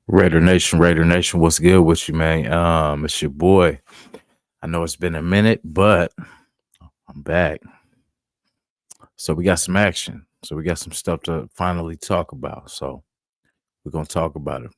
Raider Nation, what's good with you, man? It's your boy. I know it's been a minute, but I'm back. So we got some action. So we got some stuff to finally talk about. So we're gonna talk about it.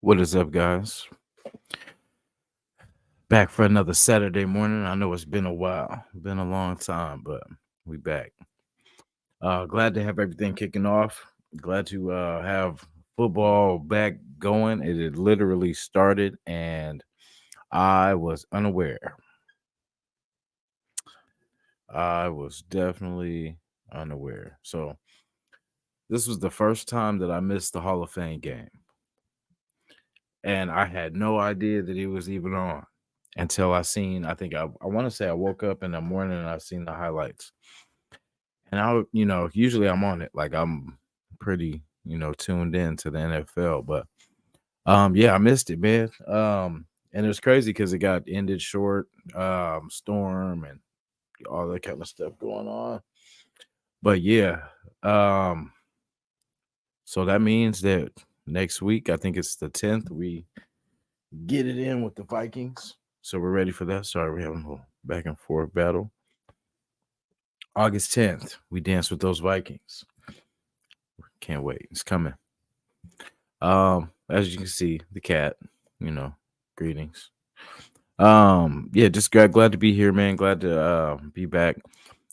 What is up, guys? Back for another Saturday morning. I know it's been a while, been a long time, but we back. Glad to have everything kicking off. Glad to have football back going. It had literally started, and I was unaware. I was definitely unaware. So this was the first time that I missed the Hall of Fame game. And I had no idea that it was even on until I want to say I woke up in the morning and I seen the highlights. And usually I'm on it. Like I'm pretty, tuned in to the NFL. But yeah, I missed it, man. And it was crazy because it got ended short, storm and all that kind of stuff going on. But yeah, um, so that means that next week, I think it's the 10th, we get it in with the Vikings. So we're ready for that. Sorry, we're having a little back and forth battle. August 10th, we dance with those Vikings. Can't wait. It's coming. As you can see, the cat, greetings. Yeah, just glad to be here, man. Glad to be back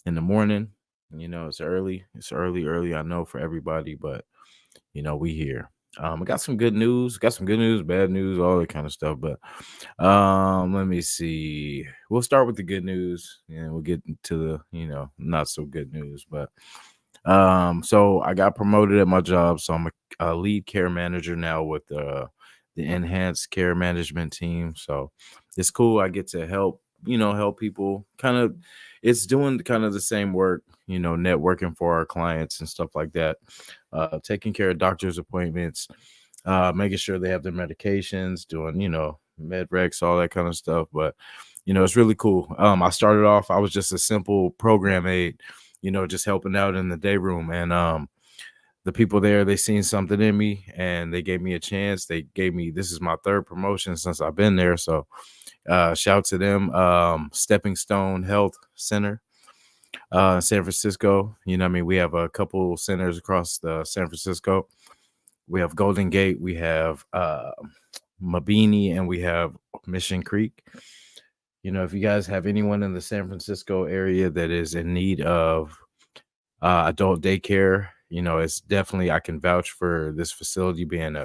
in the morning. It's early. It's early, I know for everybody, but we here. I got some good news, bad news, all that kind of stuff. But let me see. We'll start with the good news and we'll get into the, not so good news. But so I got promoted at my job. So I'm a lead care manager now with the enhanced care management team. So it's cool. I get to help people it's doing kind of the same work, networking for our clients and stuff like that, taking care of doctor's appointments, making sure they have their medications, doing, med recs, all that kind of stuff. But, it's really cool. I started off, I was just a simple program aide, just helping out in the day room. And the people there, they seen something in me and they gave me a chance. This is my third promotion since I've been there. So shout to them. Stepping Stone Health Center, San Francisco. We have a couple centers across the San Francisco. We have Golden Gate, we have Mabini, and we have Mission Creek. If you guys have anyone in the San Francisco area that is in need of adult daycare, it's definitely, I can vouch for this facility being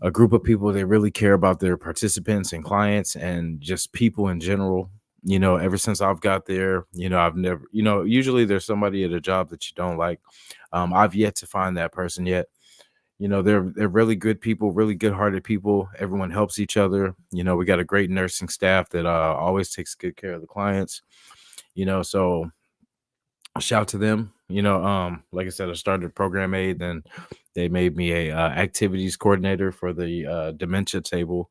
a group of people that really care about their participants and clients and just people in general. Ever since I've got there, I've never, usually there's somebody at a job that you don't like. I've yet to find that person yet. They're really good people, really good hearted people. Everyone helps each other. We got a great nursing staff that always takes good care of the clients. So shout to them. Like I said, I started program aid, then they made me a activities coordinator for the dementia table.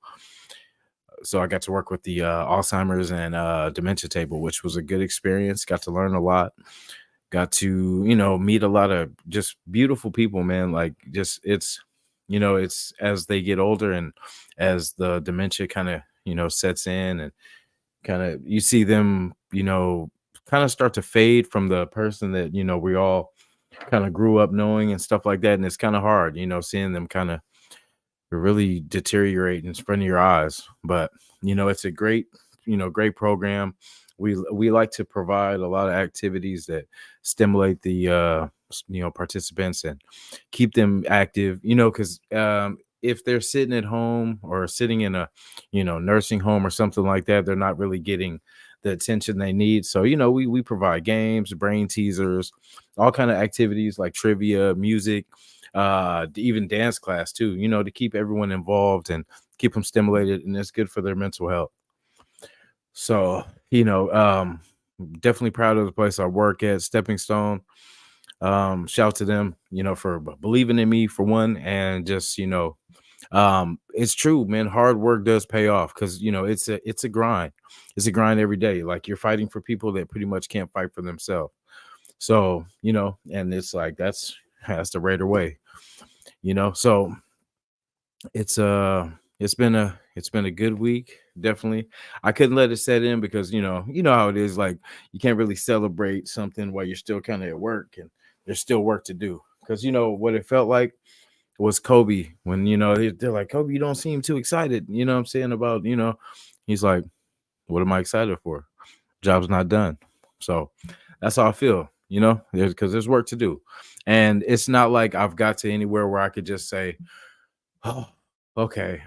So I got to work with the Alzheimer's and dementia table, which was a good experience. Got to learn a lot. Got to, meet a lot of just beautiful people, man. Like just it's as they get older and as the dementia kind of, sets in and kind of you see them, kind of start to fade from the person that we all kind of grew up knowing and stuff like that. And it's kind of hard, seeing them kind of really deteriorate in front of your eyes. But it's a great program. We like to provide a lot of activities that stimulate the participants and keep them active. Because if they're sitting at home or sitting in a nursing home or something like that, they're not really getting the attention they need. So we provide games, brain teasers, all kind of activities like trivia, music, even dance class too, to keep everyone involved and keep them stimulated, and it's good for their mental health. So, definitely proud of the place I work at, Stepping Stone. Shout to them, for believing in me for one, and just it's true, man. Hard work does pay off because it's a grind. It's a grind every day. Like you're fighting for people that pretty much can't fight for themselves. So, and it's like that's the Raider way. So it's been a good week, definitely. I couldn't let it set in because you know how it is, like you can't really celebrate something while you're still kind of at work and there's still work to do. Because what it felt like was Kobe when they're like, Kobe, you don't seem too excited, what I'm saying about, he's like, what am I excited for? Job's not done. So that's how I feel, because there's work to do. And it's not like I've got to anywhere where I could just say, oh, okay,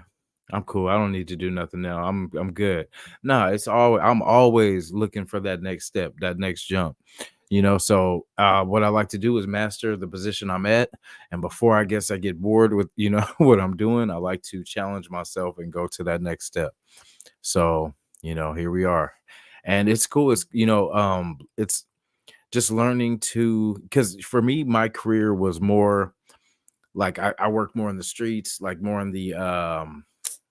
I'm cool. I don't need to do nothing now. I'm good. No, I'm always looking for that next step, that next jump. So what I like to do is master the position I'm at. And before I guess I get bored with, what I'm doing, I like to challenge myself and go to that next step. So, here we are. And it's cool. It's just learning to, because for me, my career was more like I worked more in the streets, like more in the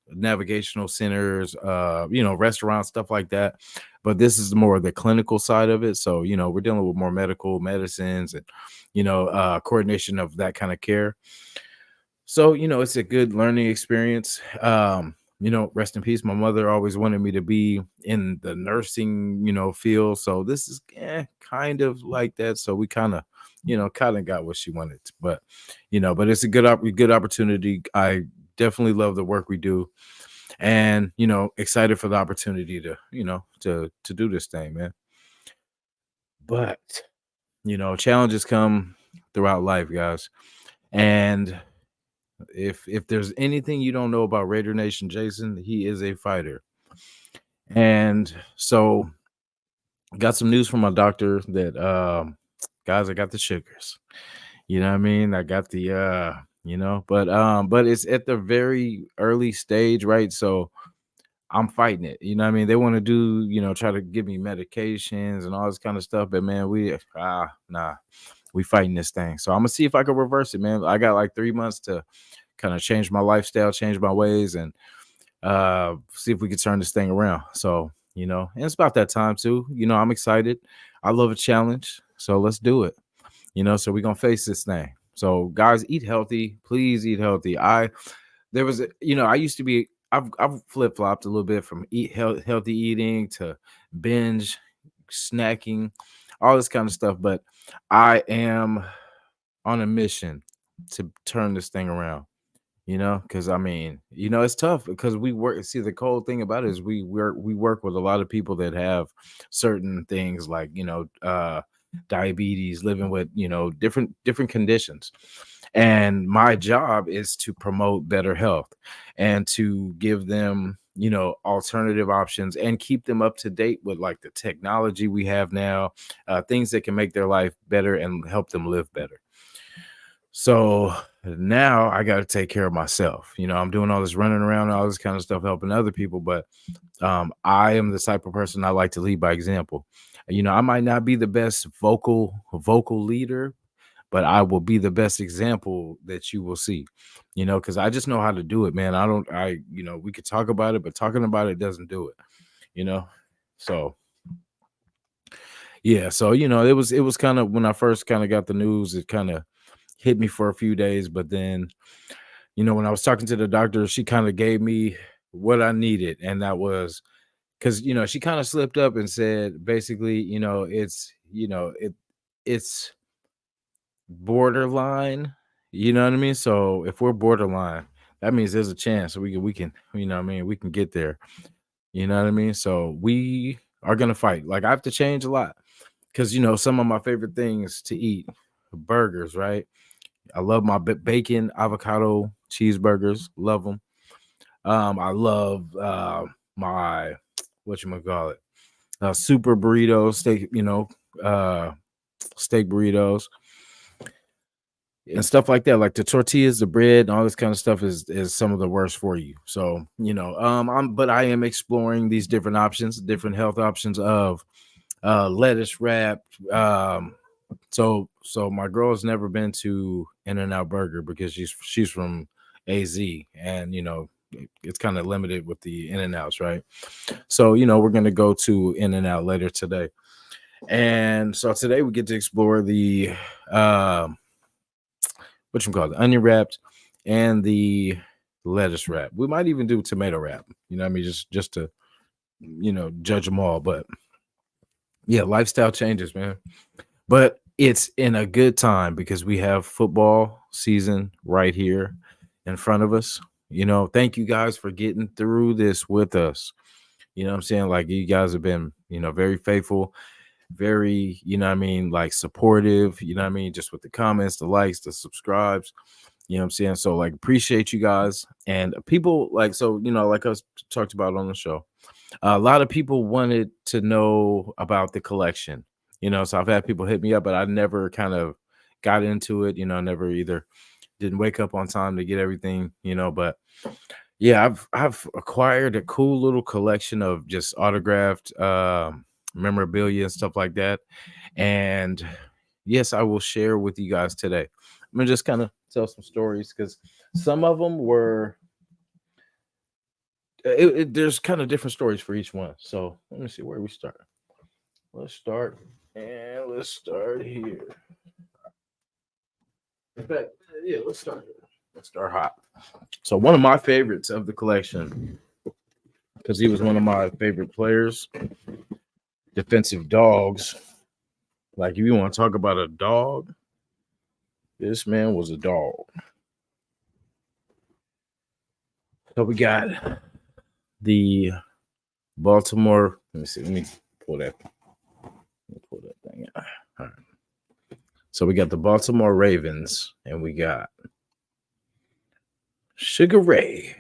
navigational centers, restaurants, stuff like that. But this is more of the clinical side of it. So, we're dealing with more medical medicines and, coordination of that kind of care. So, it's a good learning experience. Rest in peace. My mother always wanted me to be in the nursing, field. So this is kind of like that. So we kind of got what she wanted. But it's a good opportunity. I definitely love the work we do, and excited for the opportunity to to do this thing, man. But challenges come throughout life, guys, and if there's anything you don't know about Raider Nation Jason, he is a fighter. And so got some news from my doctor that guys, I got the sugars. You know what I mean? I got the but it's at the very early stage, right? So I'm fighting it. You know what I mean? They want to do, try to give me medications and all this kind of stuff, but man, nah, we fighting this thing. So I'm gonna see if I can reverse it, man. I got like 3 months to kind of change my lifestyle, change my ways, and see if we can turn this thing around. So, and it's about that time too. I'm excited. I love a challenge. So let's do it. So we're gonna face this thing. So guys, eat healthy. Please eat healthy. There was I used to be I've flip-flopped a little bit from healthy eating to binge snacking, all this kind of stuff. But I am on a mission to turn this thing around. Because I mean, it's tough because we work. See, the cool thing about it is we work with a lot of people that have certain things like diabetes, living with different conditions, and my job is to promote better health and to give them alternative options and keep them up to date with like the technology we have now, things that can make their life better and help them live better. So now I got to take care of myself. I'm doing all this running around, all this kind of stuff, helping other people. But I am the type of person I like to lead by example. I might not be the best vocal leader, but I will be the best example that you will see. Because I just know how to do it, man. We could talk about it, but talking about it doesn't do it. You know, so yeah. So it was kind of when I first kind of got the news, it kind of hit me for a few days, but then when I was talking to the doctor, she kind of gave me what I needed, and that was because she kind of slipped up and said basically, it's borderline. You know what I mean? So if we're borderline, that means there's a chance we can, what I mean, we can get there. You know what I mean? So we are gonna fight. Like I have to change a lot because some of my favorite things to eat, burgers, right? I love my bacon avocado cheeseburgers. Love them. I love my what you call it, super burritos, steak. Uh, steak burritos and stuff like that. Like the tortillas, the bread, and all this kind of stuff is some of the worst for you. So but I am exploring these different options, different health options of lettuce wrap. So my girl has never been to In-N-Out Burger because she's from AZ, and it's kind of limited with the In-N-Outs, right? So we're gonna go to In-N-Out later today, and so today we get to explore the what you call it, onion wrapped and the lettuce wrap. We might even do tomato wrap. You know what I mean? Just to judge them all, but yeah, lifestyle changes, man. But it's in a good time because we have football season right here in front of us. Thank you guys for getting through this with us. You know what I'm saying? Like you guys have been, very faithful, very, what I mean, like supportive, what I mean, just with the comments, the likes, the subscribes, what I'm saying? So like appreciate you guys and people like so, like us talked about on the show. A lot of people wanted to know about the collection, so I've had people hit me up, but I never kind of got into it, never either didn't wake up on time to get everything, but yeah, I've acquired a cool little collection of just autographed memorabilia and stuff like that. And yes, I will share with you guys today. I'm gonna just kind of tell some stories because some of them were there's kind of different stories for each one. So let me see where we start. Let's start here. In fact, yeah, let's start here. Let's start hot. So one of my favorites of the collection, because he was one of my favorite players, defensive dogs. Like if you want to talk about a dog, this man was a dog. So we got the Baltimore. Let me see. Let me pull that. Pull that thing out. All right. So we got the Baltimore Ravens, and we got Sugar Ray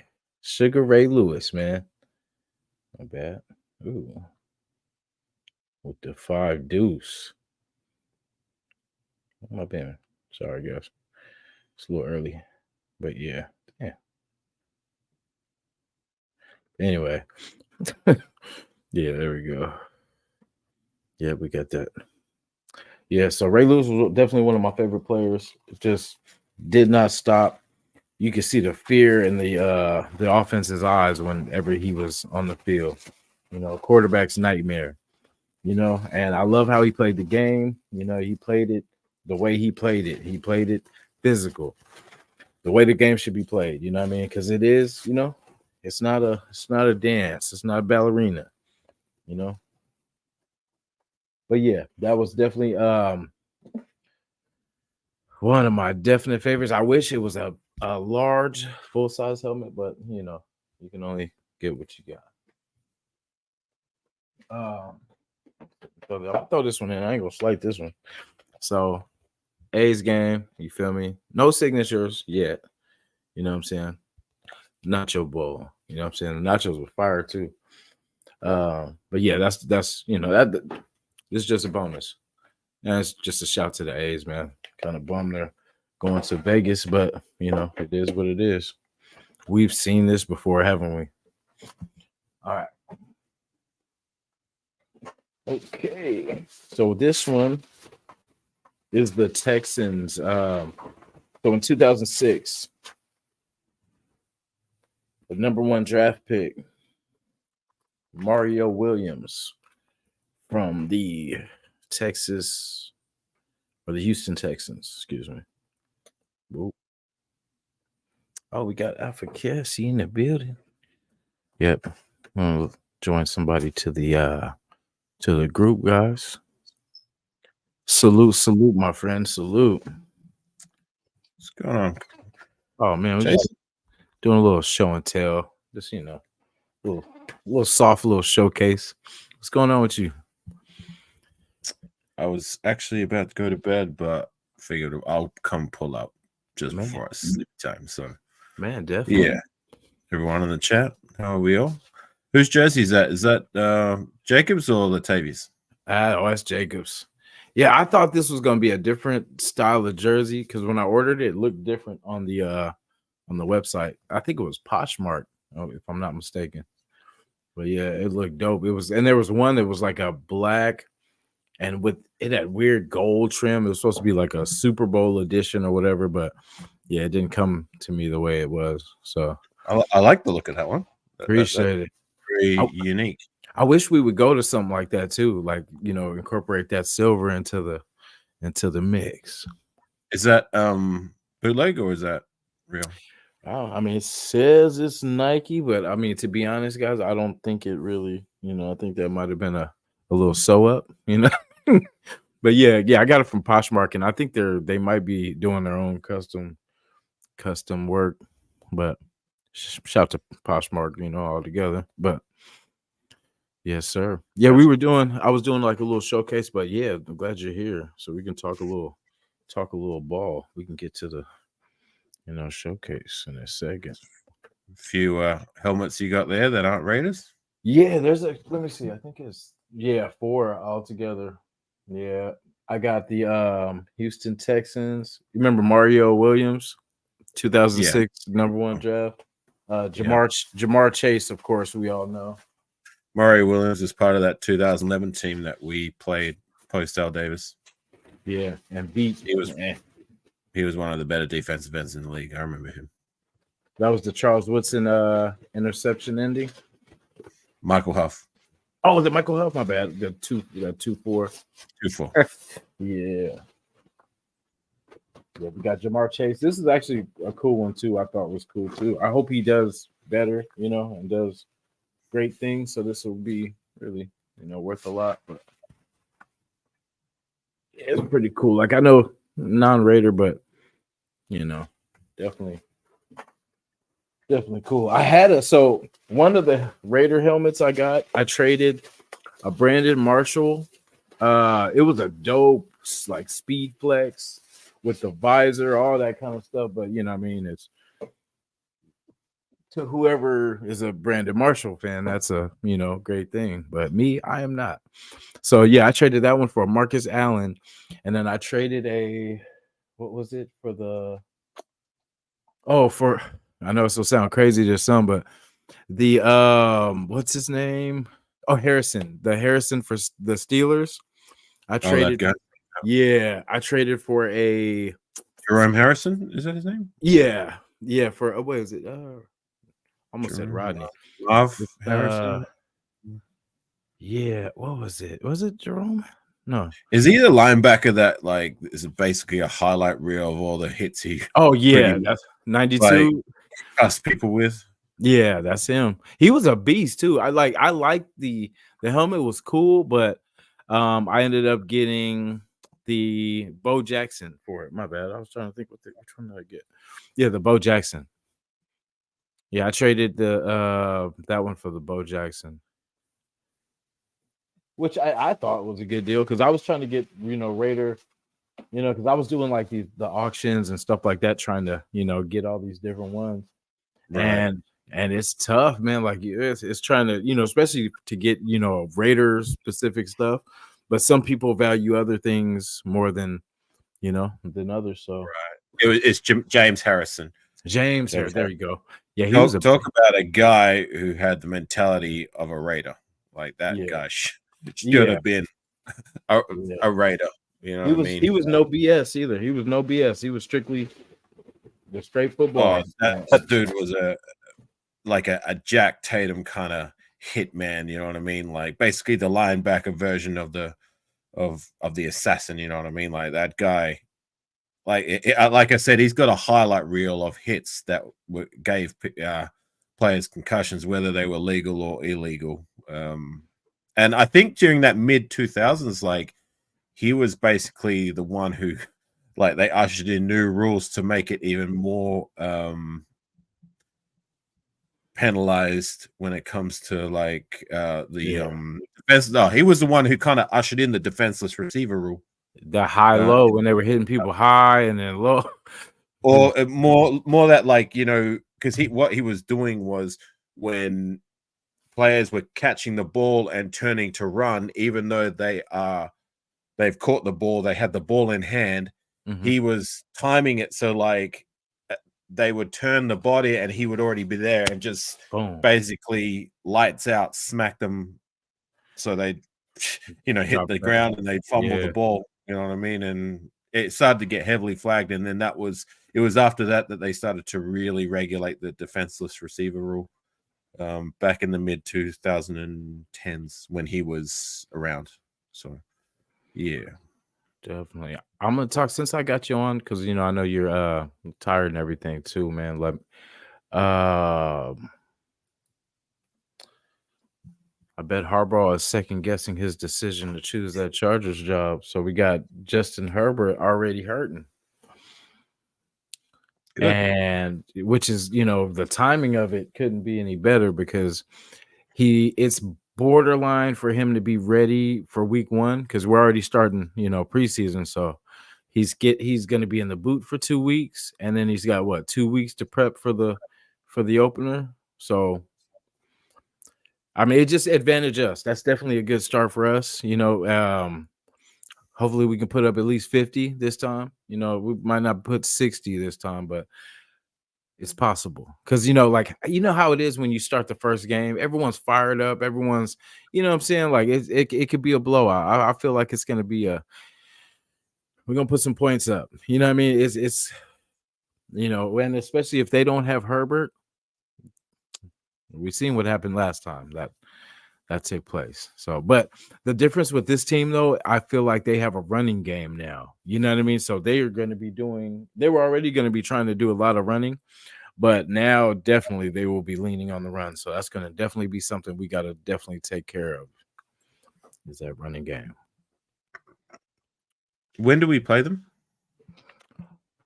Lewis, man. Not bad. Ooh, with the 5 deuce. Oh, my bad. Sorry, guys. It's a little early, but yeah. Anyway, yeah, there we go. Yeah, we got that. Yeah, so Ray Lewis was definitely one of my favorite players. Just did not stop. You could see the fear in the offense's eyes whenever he was on the field. Quarterback's nightmare. And I love how he played the game. He played it the way he played it. He played it physical, the way the game should be played. You know what I mean? Because it is, it's not a dance. It's not a ballerina. You know. But yeah, that was definitely one of my definite favorites. I wish it was a large full size helmet, but you can only get what you got. So I'll throw this one in. I ain't gonna slight this one. So A's game, you feel me? No signatures yet. You know what I'm saying? Nacho bowl. You know what I'm saying? The nachos were fire too. But yeah, that's that this is just a bonus. And it's just a shout to the A's, man. Kind of bummed they're going to Vegas, but it is what it is. We've seen this before, haven't we? All right. Okay. So this one is the Texans. So in 2006, the number 1 draft pick, Mario Williams from the Texas or the Houston Texans, excuse me. Ooh. Oh, we got Alpha Cassie in the building. Yep. join somebody to the group, guys. Salute, salute, my friend. Salute. What's going on, Oh man, we're just Jason? doing a little show and tell. Just little little soft little showcase. What's going on with you? I was actually about to go to bed, but figured I'll come pull up just Man, before I sleep time. So man, definitely. yeah, everyone in the chat, how are we all? Whose jersey is that? Is that Jacobs or Latavius? Oh, that's Jacobs. Yeah, I thought this was gonna be a different style of jersey because when I ordered it, it looked different on the website. I think it was Poshmark, if I'm not mistaken. But yeah, it looked dope. It was, and there was one that was like a black and with it had weird gold trim. It was supposed to be like a Super Bowl edition or whatever, but yeah, it didn't come to me the way it was. So I like the look of that one. That's appreciate it. very unique. I wish we would go to something like that too, like incorporate that silver into the mix. Is that bootleg or is that real? I mean, it says it's Nike, but I mean, to be honest, guys, I don't think it really. I think that might have been a little sew up. But yeah, I got it from Poshmark, and I think they might be doing their own custom work. But shout to Poshmark, all together. But yes, sir. Yeah, I was doing like a little showcase, but yeah, I'm glad you're here, so we can talk a little ball. We can get to the showcase in a second. A few helmets you got there that aren't Raiders. Yeah, let me see. I think it's 4 altogether. Yeah. I got the Houston Texans. You remember Mario Williams, 2006 number 1 draft? Jamar Chase, of course, we all know. Mario Williams is part of that 2011 team that we played post Al Davis. Yeah, and beat. He was one of the better defensive ends in the league. I remember him. That was the Charles Woodson interception ending. Michael Huff. Oh, was it Michael Huff? My bad. The 2-4. 2-4. Yeah. Yeah, we got Jamar Chase. This is actually a cool one too. I thought was cool too. I hope he does better, and does great things. So this will be really, worth a lot. But it's pretty cool. Like I know non-Raider, but definitely cool. I had one of the Raider helmets I got, I traded a Brandon Marshall. It was a dope like Speed Flex with the visor, all that kind of stuff. But it's to whoever is a Brandon Marshall fan, that's a great thing. But me, I am not. So yeah, I traded that one for a Marcus Allen, and then I traded what was it for the I know this will sound crazy to some, but the what's his name? Oh, Harrison. The Harrison for the Steelers. I traded. That guy. Yeah, I traded for a Jerome Harrison. Is that his name? Yeah, for what is it? Almost said Rodney. Love Harrison. Yeah, what was it? Was it Jerome? No. Is he the linebacker that is basically a highlight reel of all the hits he? Oh yeah, that's 92. Us people with. Yeah, that's him. He was a beast too. I like the helmet was cool, but I ended up getting the Bo Jackson for it. My bad. I was trying to think which one did I get? Yeah, the Bo Jackson. Yeah, I traded the that one for the Bo Jackson, which I thought was a good deal because I was trying to get Raider, because I was doing like the auctions and stuff like that, trying to get all these different ones, right. And it's tough, man. Like it's trying to especially to get Raiders specific stuff, but some people value other things more than than others. So right. It's James Harrison. James Harrison. There you go. Yeah, he talk about a guy who had the mentality of a Raider. Like that guy should have been a Raider. You know what I mean? He was no BS either. He was no BS. He was strictly the straight football. That dude was a Jack Tatum kind of hitman. You know what I mean? Like basically the linebacker version of the assassin. You know what I mean? Like that guy. Like I said, he's got a highlight reel of hits that gave players concussions, whether they were legal or illegal. And I think during that mid 2000s, like he was basically the one who, like, they ushered in new rules to make it even more penalized when it comes to like defense. No, he was the one who kind of ushered in the defenseless receiver rule. The high Uh, low when they were hitting people high and then low. or more that, like, because what he was doing was when players were catching the ball and turning to run, even though they've caught the ball, they had the ball in hand. Mhm. He was timing it so, like, they would turn the body and he would already be there and just Boom. basically lights out, smack them so they'd hit Drop the back. ground and they'd fumble the Yeah, ball. You know what I mean? And it started to get heavily flagged, and then it was after that they started to really regulate the defenseless receiver rule. Back in the mid 2010s when he was around. So yeah. definitely. I'm gonna talk since I got you on because I know you're tired and everything too, man. Um I bet Harbaugh is second guessing his decision to choose that Chargers job. So we got Justin Herbert already hurting. Good. And which is, the timing of it couldn't be any better because it's borderline for him to be ready for week 1 because we're already starting, preseason. So he's going to be in the boot for 2 weeks, and then he's got 2 weeks to prep for the opener. So I mean, it just advantage us. That's definitely a good start for us. Hopefully we can put up at least 50 this time. We might not put 60 this time, but it's possible. Because how it is when you start the first game, everyone's fired up, everyone's, what I'm saying? Like it could be a blowout. I feel like it's gonna be we're gonna put some points up. You know what I mean? It's and especially if they don't have Herbert, we've seen what happened last time that took place. So, but the difference with this team, though, I feel like they have a running game now. You know what I mean? So they were already going to be trying to do a lot of running, but now definitely they will be leaning on the run. So that's going to definitely be something we got to definitely take care of, is that running game. When do we play them?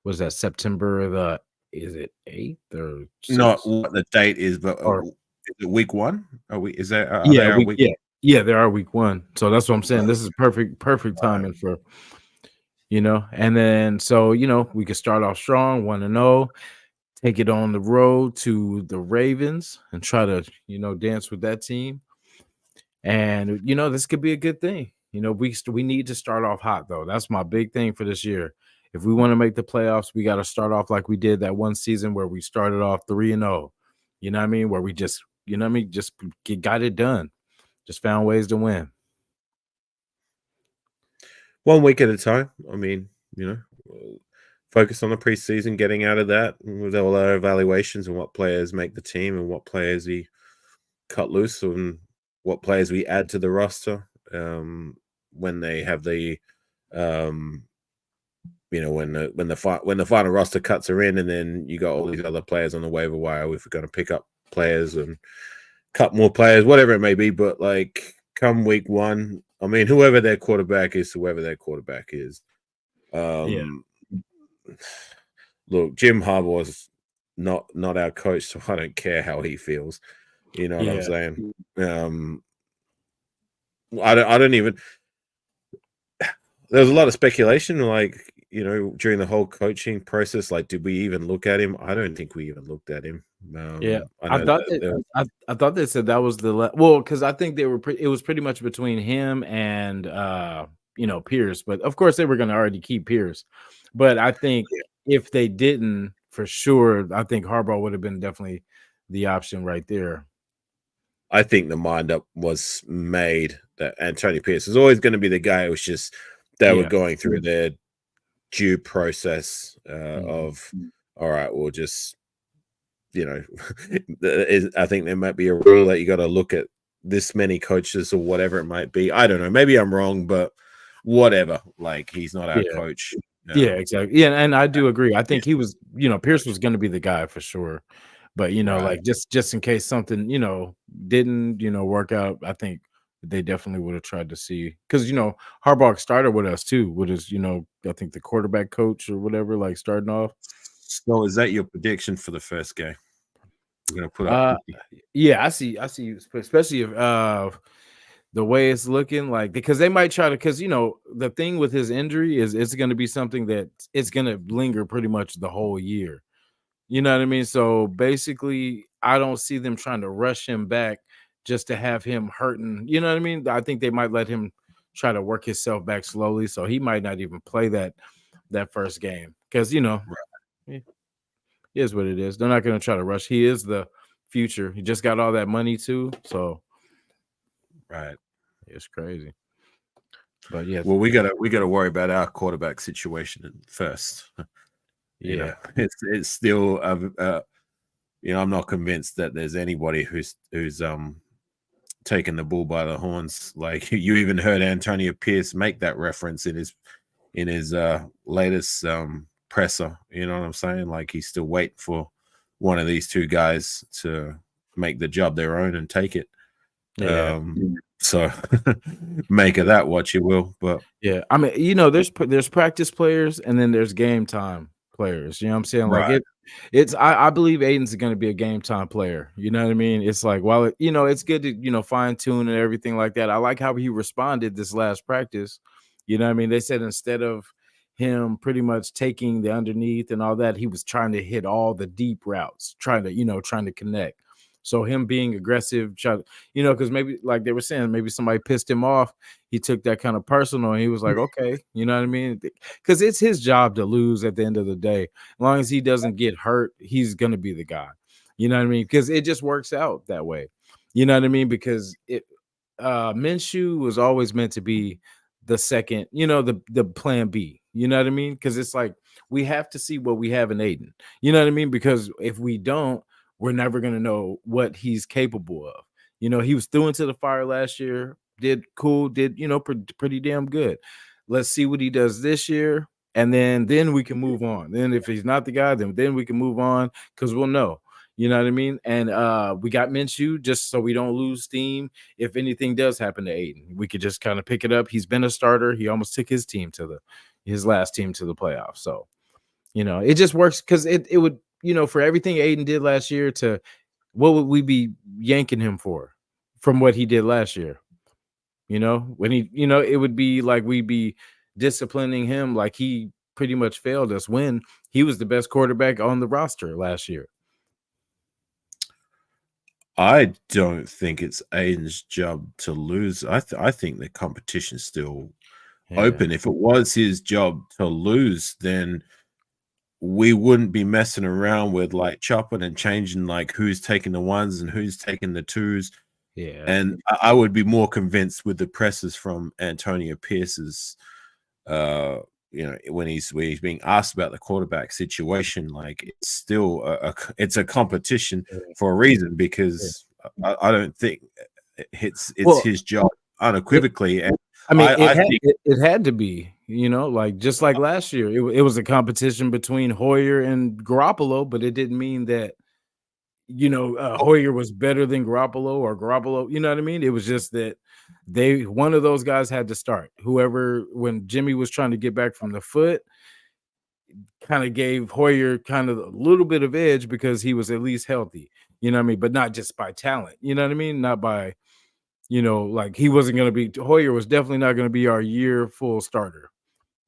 Was that September is it 8th or 6th? Not what the date is, but Or, is it week 1? Are we? Is that? Are yeah, they our week? yeah, they are week 1. So that's what I'm saying. This is perfect timing for, and then so we could start off strong, 1-0, take it on the road to the Ravens and try to dance with that team. And this could be a good thing. We need to start off hot, though. That's my big thing for this year. If we want to make the playoffs, we got to start off like we did that one season where we started off 3-0. You know what I mean? Where we just just got it done, just found ways to win. 1 week at a time. I mean, focus on the preseason, getting out of that with all our evaluations and what players make the team and what players we cut loose and what players we add to the roster when they have the when the final roster cuts are in, and then you got all these other players on the waiver wire if we're going to pick up players and cut more players, whatever it may be. But like come week 1, I mean, whoever their quarterback is. Yeah. Look, Jim Harbaugh's not our coach, so I don't care how he feels. You know what I'm saying? I don't even. There was a lot of speculation, like during the whole coaching process. Like, did we even look at him? I don't think we even looked at him. I thought they said that was because I think it was pretty much between him and Pierce, but of course they were going to already keep Pierce. But I think if they didn't, for sure, I think Harbaugh would have been definitely the option right there. I think the mind up was made that Antonio Pierce is always going to be the guy. It was just they were going through their due process of, all right, we'll just, I think there might be a rule that you got to look at this many coaches or whatever it might be. I don't know. Maybe I'm wrong, but whatever. Like, he's not our coach. Yeah, exactly. Yeah, and I do agree. I think he was, Pierce was going to be the guy for sure. But, Right. like, just in case something, didn't, work out, I think they definitely would have tried to see because, Harbaugh started with us too, with his, I think the quarterback coach or whatever, like starting off. So is that your prediction for the first game? We're gonna put up Uh 50. yeah, I see, especially if the way it's looking like because they might try to because the thing with his injury is it's going to be something that it's going to linger pretty much the whole year. You know what I mean? So basically, I don't see them trying to rush him back just to have him hurting. You know what I mean? I think they might let him try to work himself back slowly, so he might not even play that first game because it is what it is. They're not going to try to rush. He is the future. He just got all that money too, so Right. it's crazy. But yeah, Well, we gotta worry about our quarterback situation first. yeah, It's still I'm not convinced that there's anybody who's taking the bull by the horns. Like you even heard Antonio Pierce make that reference in his latest presser. You know what I'm saying? Like he's still waiting for one of these two guys to make the job their own and take it. yeah. So make of that what you will. But Yeah, I mean, there's practice players and then there's game time players. You know what I'm saying? Like right, I believe Aiden's going to be a game time player. You know what I mean? It's like while it's good to fine tune and everything like that. I like how he responded this last practice. You know what I mean? They said instead of him pretty much taking the underneath and all that, he was trying to hit all the deep routes, trying to connect. So him being aggressive, because maybe like they were saying, maybe somebody pissed him off he took that kind of personal and he was like, okay, you know what I mean? Because it's his job to lose at the end of the day. As long as he doesn't get hurt, he's gonna be the guy. You know what I mean? Because it just works out that way. You know what I mean? Because Minshew was always meant to be the second, the plan B. You know what I mean? Because it's like we have to see what we have in Aiden. You know what I mean? Because if we don't, we're never gonna know what he's capable of. He was through into the fire last year, did cool, did pretty damn good. Let's see what he does this year, and then we can move on. Then if he's not the guy, then we can move on because we'll know. You know what I mean? And we got Minshew just so we don't lose steam. If anything does happen to Aiden, we could just kind of pick it up. He's been a starter. He almost took his last team to the playoffs. So it just works because it would for everything Aiden did last year to what would we be yanking him for from what he did last year? When it would be like we'd be disciplining him like he pretty much failed us when he was the best quarterback on the roster last year. I don't think it's Aiden's job to lose. I think the competition's still Yeah. open. If it was his job to lose, then we wouldn't be messing around with like chopping and changing like who's taking the ones and who's taking the twos. Yeah. And I would be more convinced with the presses from Antonio Pierce's when he's being asked about the quarterback situation, like it's still it's a competition for a reason Yeah. because I don't think it's Well, his job it, unequivocally, and I mean, I think it had to be, like just like last year, it was a competition between Hoyer and Garoppolo, but it didn't mean that Hoyer was better than Garoppolo or Garoppolo, you know what I mean? It was just that one of those guys had to start. Whoever, when Jimmy was trying to get back from the foot, kind of gave Hoyer kind of a little bit of edge because he was at least healthy, you know what I mean? But not just by talent, you know what I mean? Not by, like he wasn't going to be, Hoyer was definitely not going to be our year full starter.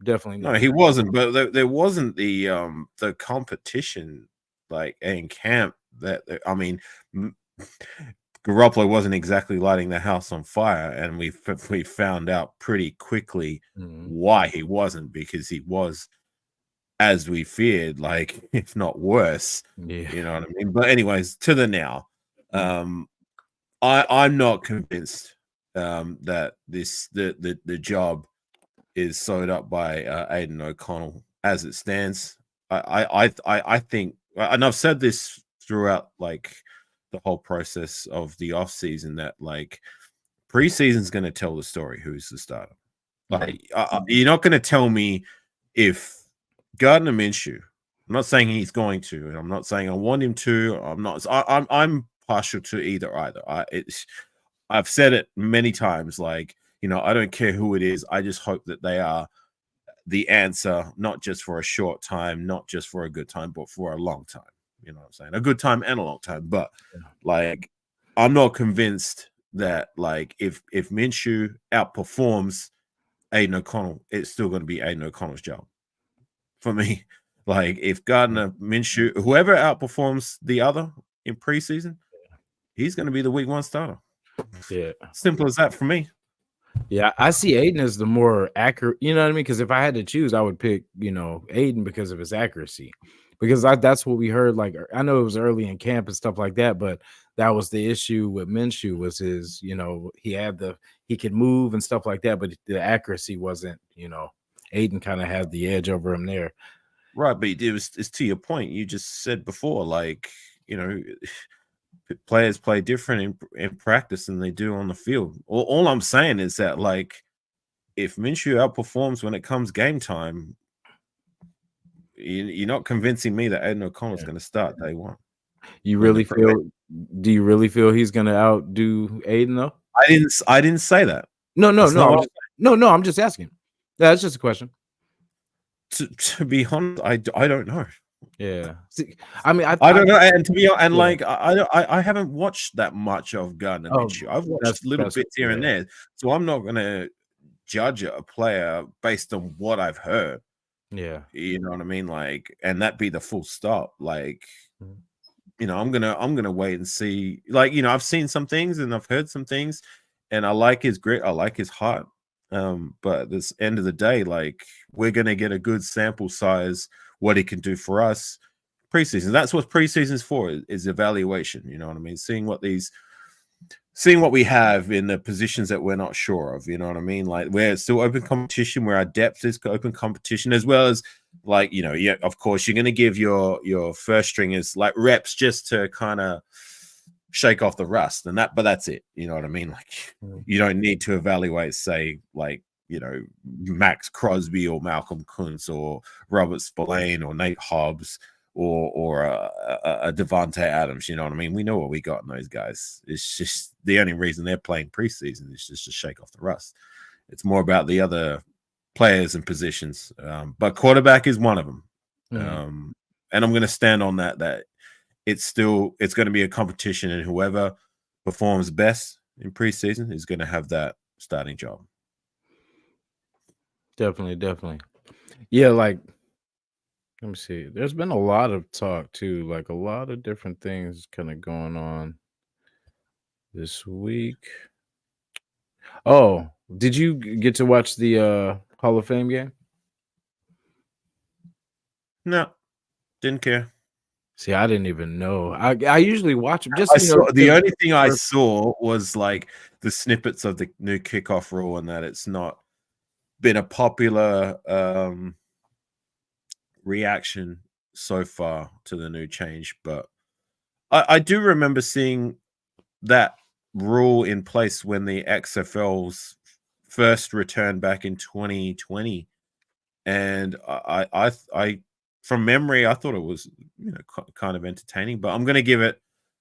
Definitely no, not. he wasn't, but there wasn't the competition like in camp I mean. Garoppolo wasn't exactly lighting the house on fire, and we found out pretty quickly Mhm. why he wasn't because he was, as we feared, like if not worse. Yeah. You know what I mean? But anyways, to the now, Mm. um, I'm not convinced that the job is sewed up by Aiden O'Connell as it stands. I think, and I've said this throughout like the whole process of the off season that like preseason's going to tell the story who's the starter. Mhm. Like you're not going to tell me if Gardner Minshew. I'm not saying he's going to, and I'm not saying I want him to. I'm not. I'm partial to either. I've said it many times. Like, I don't care who it is. I just hope that they are the answer, not just for a short time, not just for a good time, but for a long time. You know what I'm saying? A good time and a long time. But like, I'm not convinced that like if Minshew outperforms Aiden O'Connell, it's still going to be Aiden O'Connell's job for me. Like if Gardner Minshew, whoever outperforms the other in preseason, he's going to be the week 1 starter. Yeah. Simple as that for me. Yeah, I see Aiden as the more accurate, you know what I mean? Because if I had to choose, I would pick, Aiden because of his accuracy. Because that's what we heard. Like, I know it was early in camp and stuff like that, but that was the issue with Minshew was his, he could move and stuff like that, but the accuracy wasn't, Aiden kind of had the edge over him there. Right, but it's to your point. You just said before, like, players play different in practice than they do on the field. All I'm saying is that, like, if Minshew outperforms when it comes game time, you're not convincing me that Aiden O'Connell is going to start day 1. You really feel? Do you really feel he's going to outdo Aiden though? I didn't say that. No. I'm just asking. That's just a question. To be honest, I don't know. Yeah. See, I mean, I don't know, and to be honest, and like I haven't watched that much of Gardner Minshew. I've watched little bits here and there, so I'm not gonna judge a player based on what I've heard. Yeah, you know what I mean. Like, and that be the full stop. Like, I'm gonna wait and see. Like, I've seen some things and I've heard some things, and I like his grit. I like his heart. But at this end of the day, like, we're gonna get a good sample size what he can do for us preseason. That's what preseason's for, is evaluation. You know what I mean? Seeing what we have in the positions that we're not sure of. You know what I mean? Like, we're still open competition, where our depth is open competition, as well as, like, yeah, of course you're going to give your first stringers like reps just to kind of shake off the rust, but that's it. You know what I mean? Like, you don't need to evaluate, say, like, Max Crosby or Malcolm Kuntz or Robert Spillane or Nate Hobbs or a Devontae Adams. You know what I mean? We know what we got in those guys. It's just the only reason they're playing preseason is just to shake off the rust. It's more about the other players and positions. But quarterback is one of them. And I'm going to stand on that it's going to be a competition, and whoever performs best in preseason is going to have that starting job. Definitely. Yeah, like, let me see. There's been a lot of talk too, like a lot of different things kind of going on this week. Oh, did you get to watch the Hall of Fame game? No, didn't care. See, I didn't even know. I usually watch them. Just the only thing I saw was like the snippets of the new kickoff rule, and that it's not been a popular reaction so far to the new change. But I do remember seeing that rule in place when the XFLs first returned back in 2020, and I from memory, I thought it was kind of entertaining. But I'm going to give it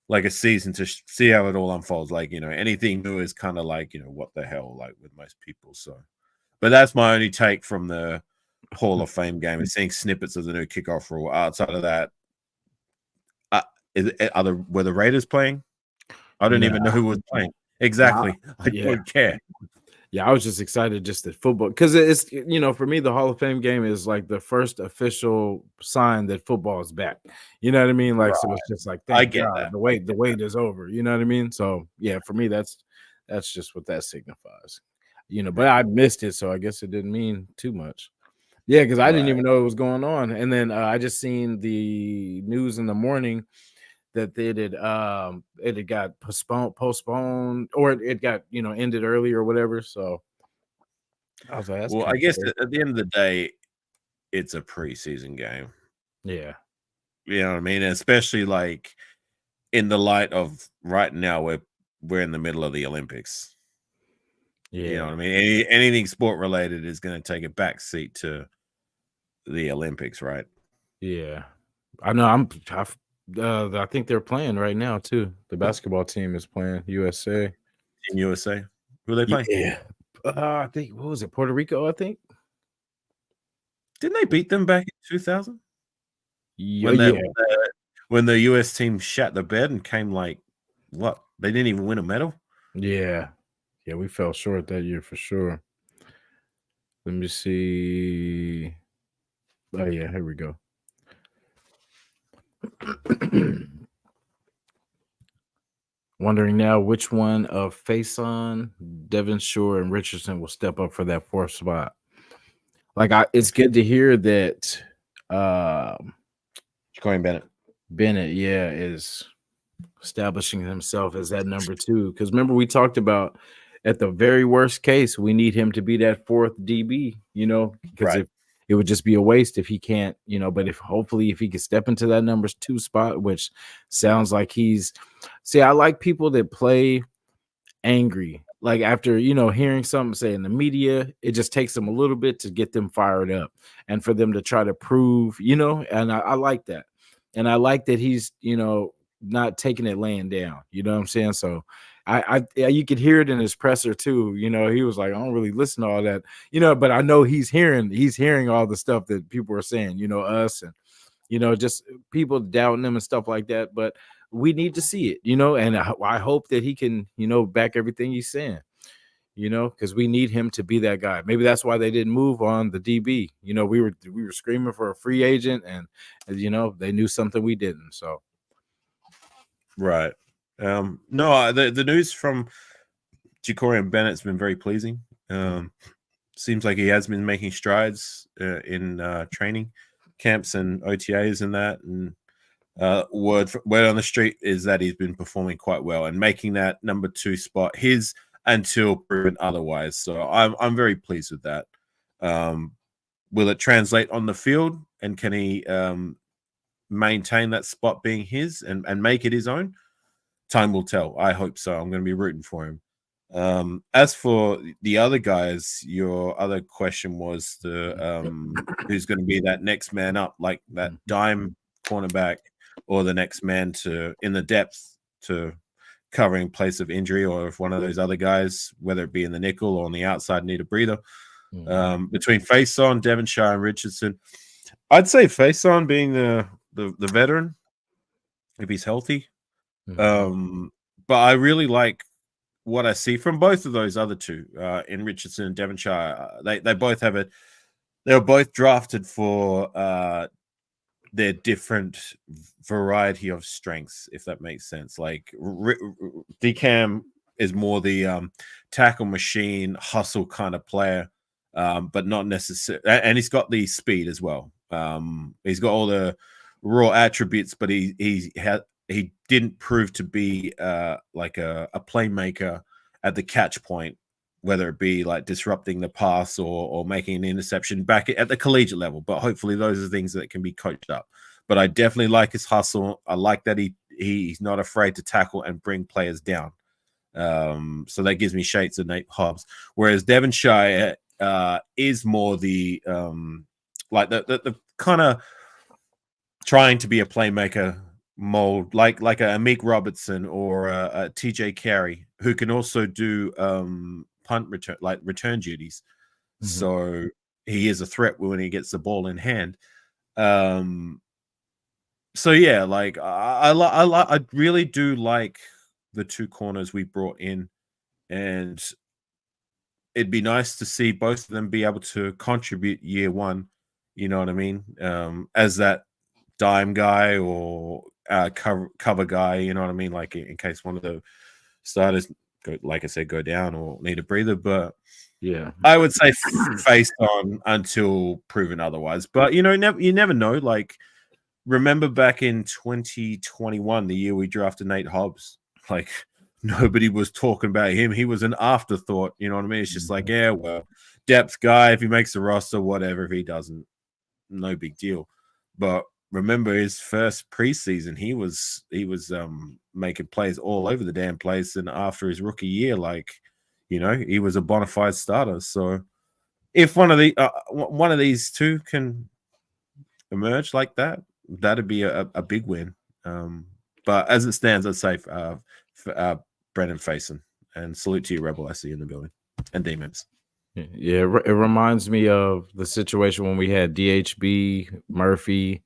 like a season to see how it all unfolds. Like, anything new is kind of like, what the hell, like, with most people. So, but that's my only take from the Hall of Fame game, is seeing snippets of the new kickoff rule. Outside of that, were the Raiders playing? I don't even know who was playing. Exactly. I don't care. Yeah, I was just excited just at football, because it's, for me, the Hall of Fame game is like the first official sign that football is back. You know what I mean? Like, so it's just like, thank God, that. the wait is over. You know what I mean? So yeah, for me, that's just what that signifies. But I missed it, so I guess it didn't mean too much. Yeah, because I didn't even know it was going on, and then I just seen the news in the morning that it had got postponed, or it got ended early or whatever. So I was like, well, I guess at the end of the day, it's a preseason game. Yeah, you know what I mean. And especially like in the light of right now, we're in the middle of the Olympics. Yeah, you know what I mean. Anything sport related is going to take a back seat to the Olympics, right? Yeah. I know I think they're playing right now too. The basketball team is playing USA. Team USA. Who are they playing? Yeah. I think what was it? Puerto Rico, I think. Didn't they beat them back in 2000 Yeah, when that yeah, when the US team shat the bed and came like what? They didn't even win a medal. yeah, yeah. We fell short that year for sure. Let me see. Oh yeah, here we go. Wondering now which one of Faison, Devon Shore, and Richardson will step up for that fourth spot. It's good to hear that um Jacory Bennett. Bennett, yeah, is establishing himself as that number two. Because remember, we talked about at the very worst case, we need him to be that fourth DB, because Right. if it would just be a waste if he can't, but if hopefully if he could step into that number two spot, which sounds like I like people that play angry. Like after, hearing something say in the media, it just takes them a little bit to get them fired up and for them to try to prove, and I like that. And I like that he's, not taking it laying down. You know what I'm saying? So yeah, you could hear it in his presser too. He was like, I don't really listen to all that, but I know he's hearing all the stuff that people are saying, us and just people doubting him and stuff like that. But we need to see it, and I hope that he can, back everything he's saying, because we need him to be that guy. Maybe that's why they didn't move on the DB. We were screaming for a free agent, and they knew something we didn't. So Right. No, the news from Jacory Bennett's been very pleasing. Seems like he has been making strides in training camps and OTAs and that. And word on the street is that he's been performing quite well and making that number two spot his until proven otherwise. So I'm very pleased with that. Will it translate on the field, and can he maintain that spot being his and make it his own? Time will tell. I hope so. I'm going to be rooting for him. As for the other guys, your other question was who's going to be that next man up, like that dime cornerback, or the next man to in the depth to cover in place of injury, or if one of those other guys, whether it be in the nickel or on the outside, need a breather. Between Faison, Devonshire, and Richardson, I'd say Faison being the veteran if he's healthy. But I really like what I see from both of those other two in Richardson and Devonshire. They both have it. They were both drafted for their different variety of strengths, if that makes sense. Like DCAM is more the tackle machine, hustle kind of player, but not necessarily. And he's got the speed as well. He's got all the raw attributes, but he didn't prove to be like a playmaker at the catch point, whether it be like disrupting the pass or making an interception back at the collegiate level. But hopefully those are things that can be coached up. But I definitely like his hustle. I like that he's not afraid to tackle and bring players down. So that gives me shades of Nate Hobbs. Whereas Devonshire is more the like the kind of trying to be a playmaker mold, like a Meek Robertson or a TJ Carey, who can also do punt return duties. So he is a threat when he gets the ball in hand. So yeah, like I really do like the two corners we brought in, and it'd be nice to see both of them be able to contribute year one. You know what I mean? As that dime guy or cover guy. You know what I mean? Like in case one of the starters, like I said, go down or need a breather. But yeah, I would say face on until proven otherwise. But you never know. Like remember back in 2021, the year we drafted Nate Hobbs, like nobody was talking about him. He was an afterthought. You know what I mean? It's just like, yeah, well, depth guy. If he makes the roster, whatever. If he doesn't, no big deal. But remember his first preseason, he was making plays all over the damn place. And after his rookie year, like, he was a bona fide starter. So if one of these two can emerge like that, that'd be a big win. But as it stands, I'd say Brendan Faison, and salute to you, Rebel. I see you in the building, and Demons. Yeah, it reminds me of the situation when we had DHB, Murphy,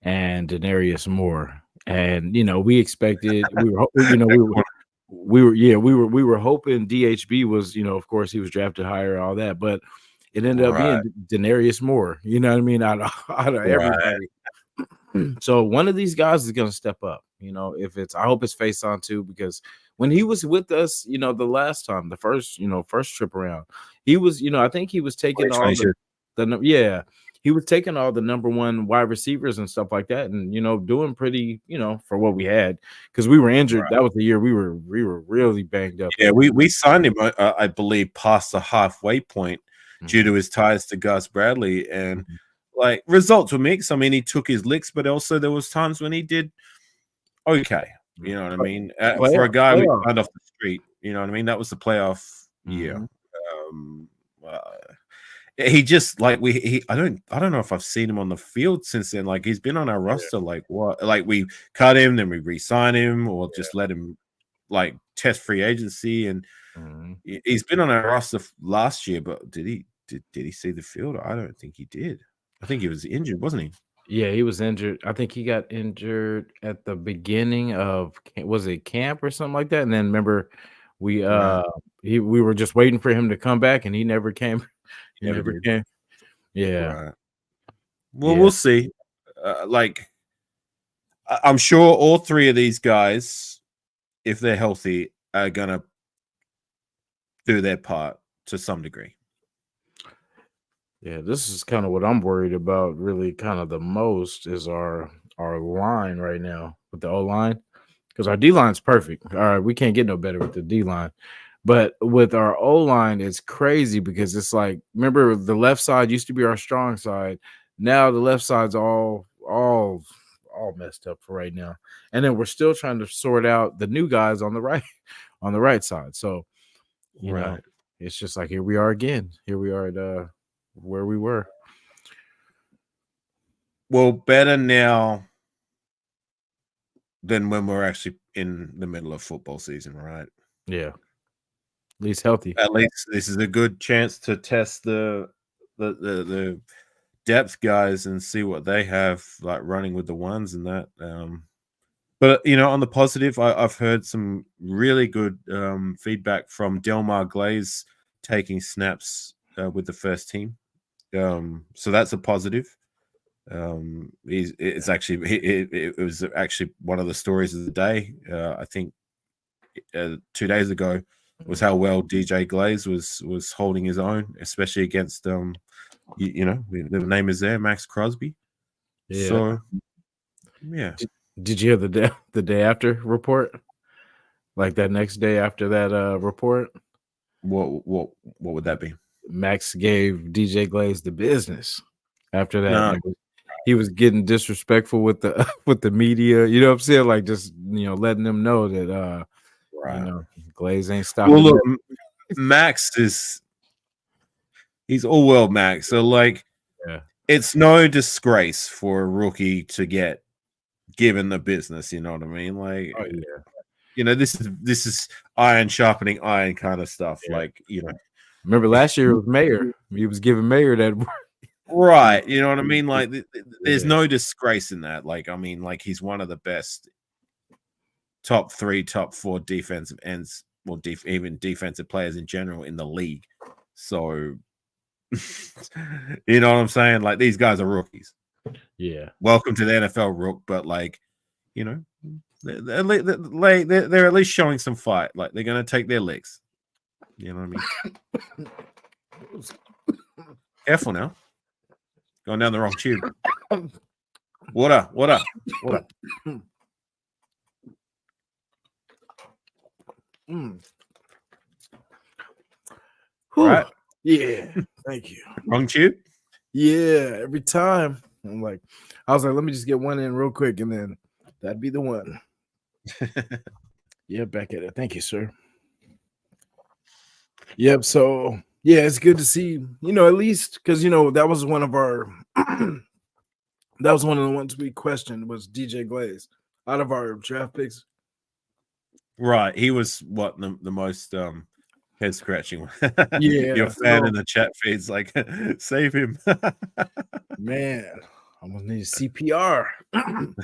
and Denarius Moore, and we expected we were hoping DHB was, of course he was drafted higher, all that, but it ended up Right, being Denarius Moore. You know what I mean? Out of right. everybody. So one of these guys is going to step up. If it's, I hope it's face on too, because when he was with us, the last time, the first, first trip around, he was, I think he was taking all 2022. yeah, he was taking all the number one wide receivers and stuff like that, and doing pretty, for what we had, because we were injured. That was the year we were really banged up. Yeah, we signed him, I believe, past the halfway point due to his ties to Gus Bradley, and Mhm. like results were mixed. I mean, he took his licks, but also there was times when he did okay. You know what I mean? For a guy we Playoff. signed off the street, you know what I mean? That was the playoff year. Mhm. Um, uh, he just like I don't know if I've seen him on the field since then. Like he's been on our Yeah, roster. Like what? Like we cut him, then we re-sign him, or just let him like test free agency, and mhm. he's been on our roster last year. But did he see the field? I don't think he did. I think he was injured, wasn't he? Yeah, he was injured. I think he got injured at the beginning of was it camp or something like that? And then remember, we Right. we were just waiting for him to come back, and he never came. He He never never did. came. Yeah, Right. Well, yeah, we'll see. Like I'm sure all three of these guys, if they're healthy, are gonna do their part to some degree. yeah. This is kind of what I'm worried about. Really, kind of the most is our line right now with the O line, because our D line's perfect. All right, we can't get no better with the D line. But with our O line, it's crazy because it's like, remember, the left side used to be our strong side. Now the left side's all messed up for right now. And then we're still trying to sort out the new guys on the right on the right side. So, you know, Right. it's just like, here we are again. Here we are at where we were. Well, better now than when we're actually in the middle of football season, right? Yeah. At least healthy. At least this is a good chance to test the depth guys and see what they have like running with the ones and that. But on the positive, I've heard some really good feedback from Delmar Glaze taking snaps with the first team. So that's a positive. It's actually it was actually one of the stories of the day. I think 2 days ago was how well DJ Glaze was holding his own, especially against the name is there, Max Crosby. Yeah. So yeah, Did you hear the day after report? Like that next day after that report? what would that be? Max gave DJ Glaze the business after that. No, And he was getting disrespectful with the with the media. You know what I'm saying? Like, just letting them know that right. Glaze ain't Well, stopping look, that. Max he's all world Max. So like, Yeah. it's no disgrace for a rookie to get given the business. You know what I mean? Like, Oh yeah. this is iron sharpening iron kind of stuff. Yeah. Like, Remember last year it was Mayor. He was giving Mayor that. right? You know what I mean? Like, there's Yeah. no disgrace in that. Like, I mean, like he's one of the best top three, top four defensive ends, well, even defensive players in general in the league. So, you know what I'm saying? Like, these guys are rookies. Yeah. Welcome to the NFL, rook. But like, you know, they're at least showing some fight. Like, they're gonna take their licks. You know what I mean? Careful now, going down the wrong tube. Water. Mm. All Whew. right, Yeah. Thank you. wrong tube. Yeah. Every time I was like, let me just get one in real quick, and then that'd be the one. Yeah, back at it. Thank you, sir. Yep. So yeah, it's good to see, at least because that was one of our That was one of the ones we questioned was DJ Glaze out of our draft picks. Right. He was what the most head scratching one. Your Yeah, fan in so the chat feeds like save him. man, I'm gonna need CPR. I'm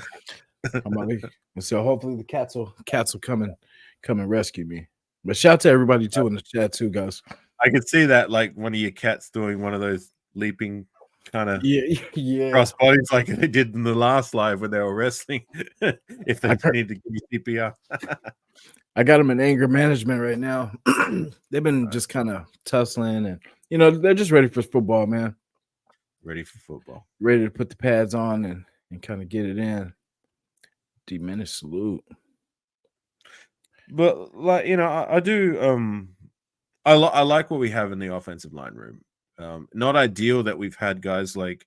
gonna so hopefully the cats will come and rescue me. But shout out to everybody too in the chat too, guys. I could see that like one of your cats doing one of those leaping kind of Yeah, yeah. cross bodies like they did in the last live when they were wrestling. If they I cur- need to give you CPR. I got them in anger management right now. They've been just kind of tussling, and they're just ready for football, man. Ready for football. Ready to put the pads on and kind of get it in. Diminished salute. But like I do I like what we have in the offensive line room. Not ideal that we've had guys like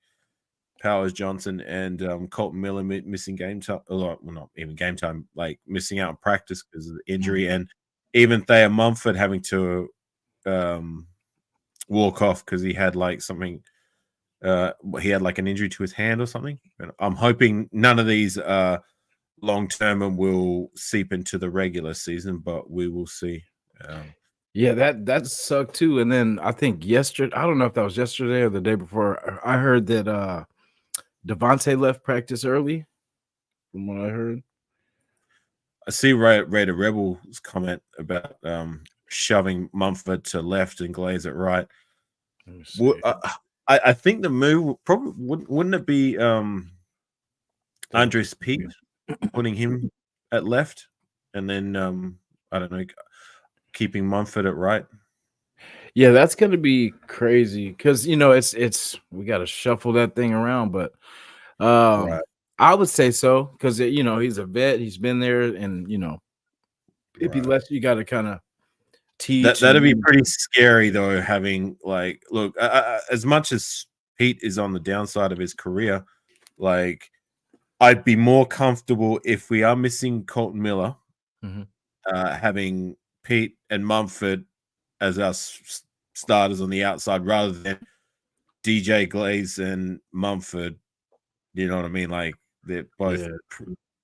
Powers Johnson and Colton Miller missing game time. Well, not even game time, like missing out on practice because of the injury, and even Thayer Mumford having to walk off because he had like something. He had like an injury to his hand or something. And I'm hoping none of these long term and will seep into the regular season, but we will see. Yeah, that sucked too. And then I think yesterday, I don't know if that was yesterday or the day before, I heard that Devontae left practice early, from what I heard. I see Raider Rebel's comment about shoving Mumford to left and Glaze at right. I think the move probably wouldn't it be Andres Pete putting him at left and then I don't know, keeping Mumford at right. Yeah, that's gonna be crazy because it's we got to shuffle that thing around, but Right. I would say so because he's a vet, he's been there, and if he lets you, got to kind of teach. That'd be pretty scary though. Having like, look, as much as Pete is on the downside of his career, like I'd be more comfortable if we are missing Colton Miller, having Pete and Mumford as our starters on the outside rather than DJ Glaze and Mumford. You know what I mean? Like they're both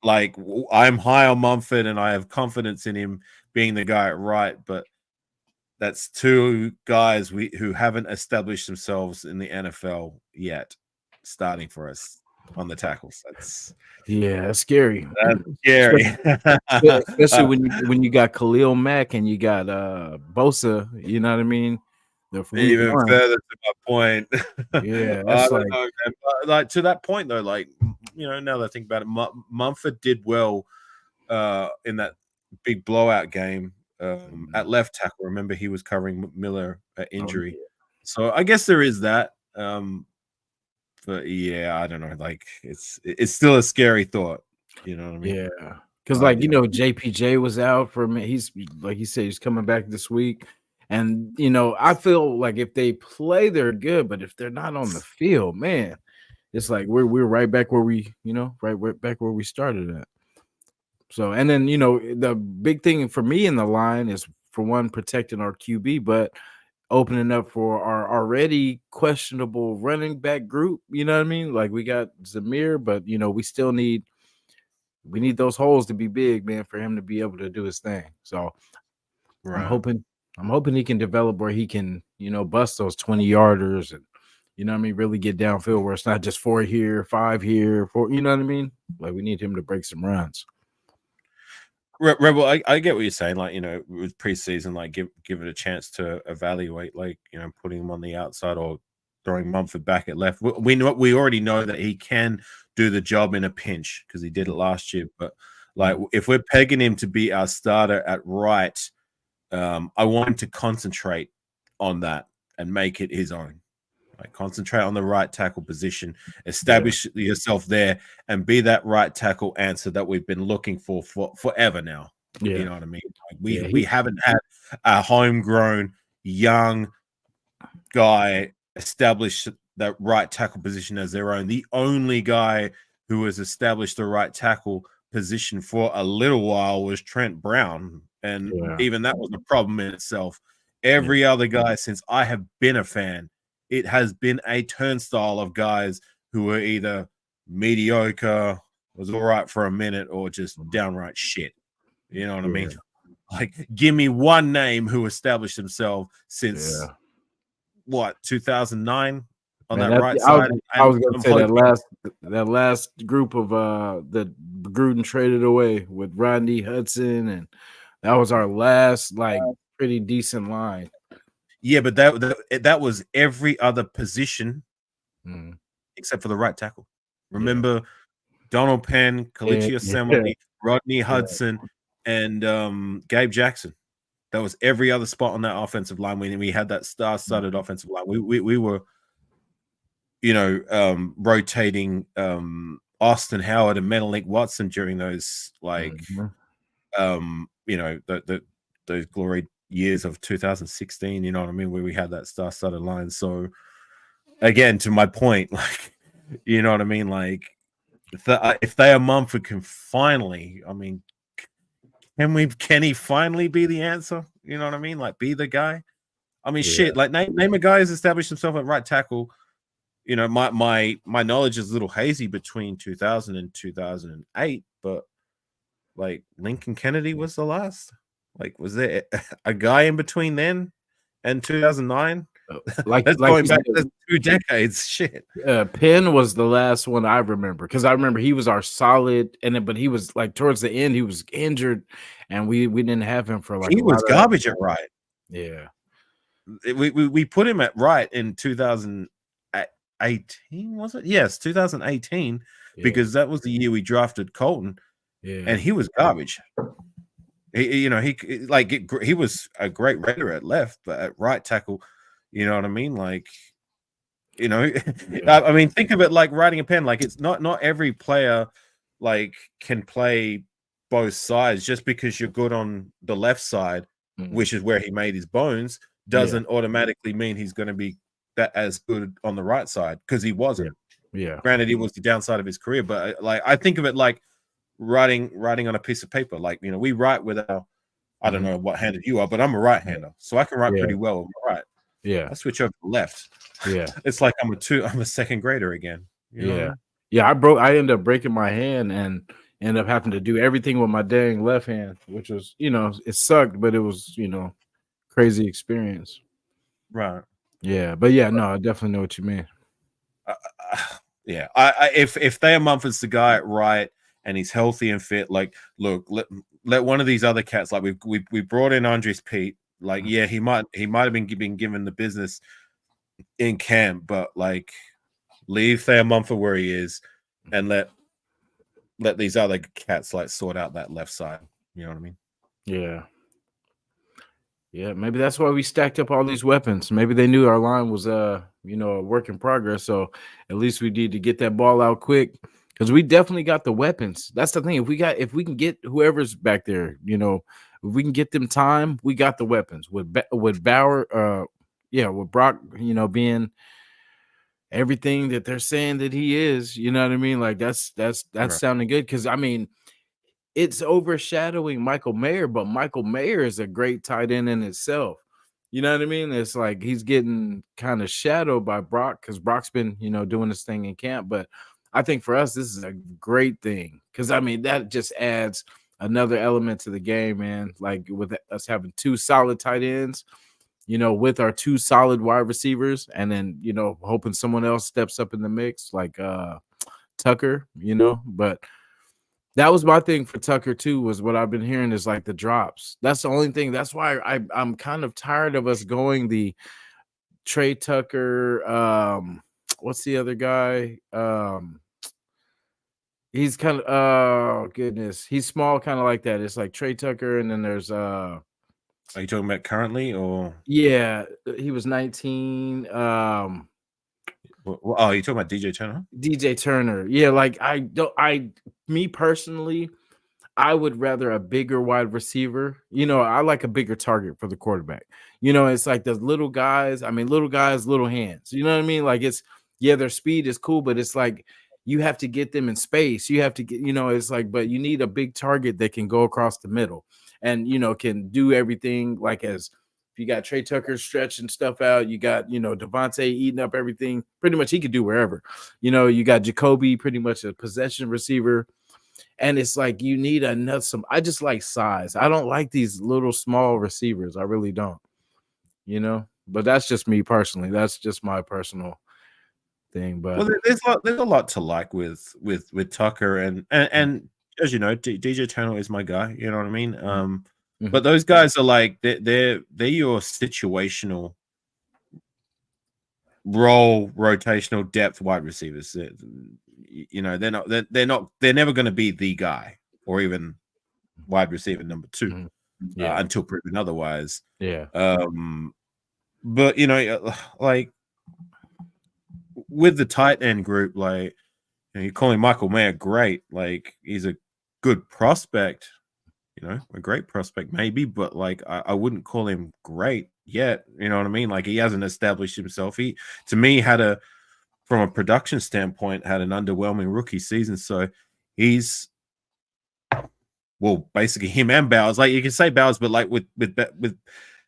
like I'm high on Mumford and I have confidence in him being the guy at right, but that's two guys who haven't established themselves in the NFL yet, starting for us on the tackles. That's scary. That's scary. Especially when you got Khalil Mack and you got Bosa, you know what I mean? Even further to my point. Yeah, I that's don't know, man. But, like to that point though, like now that I think about it, Mumford did well in that big blowout game at left tackle. Remember, he was covering Miller at injury. So I guess there is that. But yeah, I don't know. Like it's still a scary thought. You know what I mean? Yeah, because JPJ was out for a minute. He's like he said, he's coming back this week, and I feel like if they play, they're good, but if they're not on the field, man, it's like we're right back where we right back where we started at. So, and then the big thing for me in the line is for one protecting our QB, but opening up for our already questionable running back group. You know what I mean? Like we got Zamir, but we still need those holes to be big, man, for him to be able to do his thing. So I'm hoping he can develop where he can, bust those 20-yarders and what I mean, really get downfield where it's not just 4 here, 5 here, 4, you know what I mean? Like we need him to break some runs. Rebel, I get what you're saying. Like, with preseason, like give it a chance to evaluate, like, putting him on the outside or throwing Mumford back at left. We already know that he can do the job in a pinch because he did it last year. But like, if we're pegging him to be our starter at right, I want him to concentrate on that and make it his own. Like concentrate on the right tackle position, establish yourself there, and be that right tackle answer that we've been looking for forever now. Yeah. You know what I mean? Like we haven't had a homegrown young guy establish that right tackle position as their own. The only guy who has established the right tackle position for a little while was Trent Brown, and even that was a problem in itself. Every other guy since I have been a fan, it has been a turnstile of guys who are either mediocre, was all right for a minute, or just downright shit. You know what I mean? Yeah, Like, give me one name who established himself since yeah. what 2009 on Man, that that right I side, was I and was gonna I'm say hoping that last group of that Gruden traded away with Rodney Hudson, and that was our last like pretty decent line. yeah, but that was every other position Mm, except for the right tackle. yeah. Remember Donald Penn, Yeah, Kalichi yeah, Assembly, Rodney yeah. Hudson, and Gabe Jackson. That was every other spot on that offensive line. We had that star-studded Mhm. offensive line. We were, rotating Austin Howard and Menelik Watson during those Mhm. those glory years of 2016. You know what I mean? Where we had that star-studded line. So again, to my point, like, you know what I mean? Like, if Thayer Mumford can finally, I mean, can he finally be the answer? You know what I mean? Like, be the guy. I mean, Yeah, shit. Like, name a guy who's established himself at right tackle. You know, my knowledge is a little hazy between 2000 and 2008, but like Lincoln Kennedy was the last. Like, was there a guy in between then and 2009? That's like going you back. said, That's 2 decades. Shit. Penn was the last one I remember because I remember he was our solid, and then but he was like towards the end he was injured, and we didn't have him for like He a lot was of that. garbage at right. Yeah, We put him at right in 2018, was it? Yes, 2018, yeah, because that was the year we drafted Colton, yeah, and he was garbage. He was a great Raider at left, but at right tackle, you know what I mean? Like, you know, yeah, I mean, think of it like writing a pen. Like, it's not every player like can play both sides. Just because you're good on the left side, mm, which is where he made his bones, yeah, doesn't automatically mean he's going to be that as good on the right side, because he yeah, wasn't. yeah, Granted, he was the downside of his career, but like, I think of it like writing on a piece of paper. Like, we write with our, I don't mhm, know what handed you are, but I'm a right yeah, hander, so I can write yeah, pretty well with my right. yeah, I switch over to left. yeah, It's like I'm a second grader again. You know what I yeah, mean? yeah. I ended up breaking my hand and ended up having to do everything with my dang left hand, which was it sucked, but it was crazy experience. Right. Yeah, but yeah, no, I definitely know what you mean. Uh, yeah. If Thayer Mumford's the guy at right and he's healthy and fit, like, look, let one of these other cats, like we brought in Andres Pete. Like, yeah, he might have been given the business in camp, but like, leave Thayer Mumford where he is, and let these other cats like sort out that left side. You know what I mean? Yeah. Yeah, maybe that's why we stacked up all these weapons. Maybe they knew our line was a work in progress. So at least we need to get that ball out quick. Because we definitely got the weapons. That's the thing. If we can get whoever's back there, if we can get them time, we got the weapons. With Bauer, with Brock, being everything that they're saying that he is, you know what I mean? Like that's Right. sounding good. Cause I mean, it's overshadowing Michael Mayer, but Michael Mayer is a great tight end in itself. You know what I mean? It's like he's getting kind of shadowed by Brock because Brock's been, doing this thing in camp. But I think for us, this is a great thing because I mean that just adds another element to the game, man. Like with us having two solid tight ends, with our two solid wide receivers, and then hoping someone else steps up in the mix, like Tucker, but that was my thing for Tucker too, was what I've been hearing is like the drops. That's the only thing. That's why I'm kind of tired of us going the Trey Tucker. What's the other guy? He's kind of oh goodness, he's small, kind of like that. It's like Trey Tucker, and then there's Are you talking about currently, or yeah, he was 19. oh, you're talking about DJ Turner? DJ Turner. Yeah, like me personally, I would rather a bigger wide receiver. I like a bigger target for the quarterback. It's like the little guys. I mean, little guys, little hands. You know what I mean? Like their speed is cool, but it's like you have to get them in space. You have to get, it's like, but you need a big target that can go across the middle and, can do everything like as If you got Trey Tucker stretching stuff out, you got, Devontae eating up everything. Pretty much he could do wherever. You got Jacoby, pretty much a possession receiver. And it's like you need some. I just like size. I don't like these little small receivers. I really don't. But that's just me personally. That's just my personal thing. But Well, there's a lot to like with Tucker and as you know, DJ Turner is my guy. You know what I mean? Mhm. But those guys are like they're your situational role, rotational depth wide receivers. They're never going to be the guy or even wide receiver number 2 Mhm. Yeah. until proven otherwise. Yeah. But like with the tight end group, like you're calling Michael Mayer great, like he's a good prospect, a great prospect maybe, but like I wouldn't call him great yet. You know what I mean? Like he hasn't established himself. He to me from a production standpoint had an underwhelming rookie season. So he's basically him and Bowers. Like you can say Bowers, but like with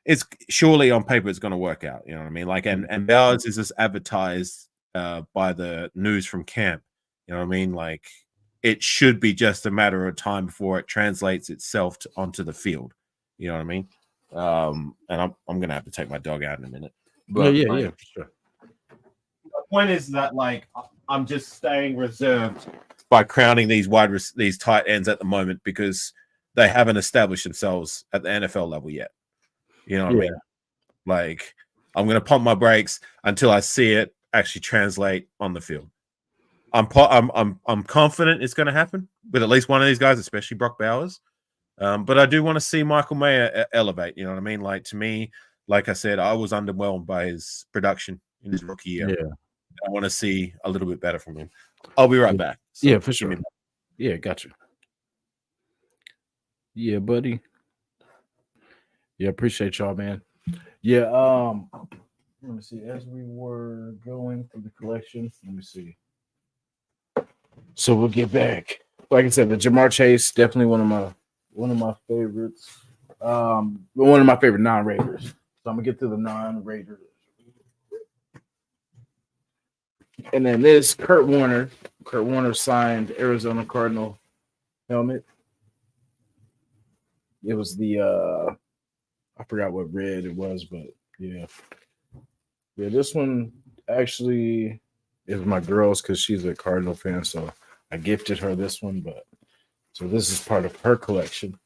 it's surely on paper it's going to work out. You know what I mean? Like and Bowers is just advertised by the news from camp. You know what I mean? Like it should be just a matter of time before it translates itself onto the field. You know what I mean? And I'm gonna have to take my dog out in a minute. But Yeah, for sure. the point is that like I'm just staying reserved by crowning these tight ends at the moment because they haven't established themselves at the NFL level yet. You know what I mean? Like I'm gonna pump my brakes until I see it actually translate on the field. I'm confident it's going to happen with at least one of these guys, especially Brock Bowers. But I do want to see Michael Mayer elevate. You know what I mean? Like to me, like I said, I was underwhelmed by his production in his rookie year. Yeah. I want to see a little bit better from him. I'll be right back. So Yeah, for sure. Yeah, gotcha. Yeah, buddy. Yeah, appreciate y'all, man. Yeah, let me see. As we were going through the collection, let me see. So we'll get back. Like I said, the Jamar Chase, definitely one of my favorites. One of my favorite non-Raiders. So I'm gonna get to the non-Raiders. And then this Kurt Warner. Kurt Warner signed Arizona Cardinal helmet. It was the I forgot what red it was, but yeah. Yeah, this one actually is my girl's because she's a Cardinal fan, so I gifted her this one, but so this is part of her collection.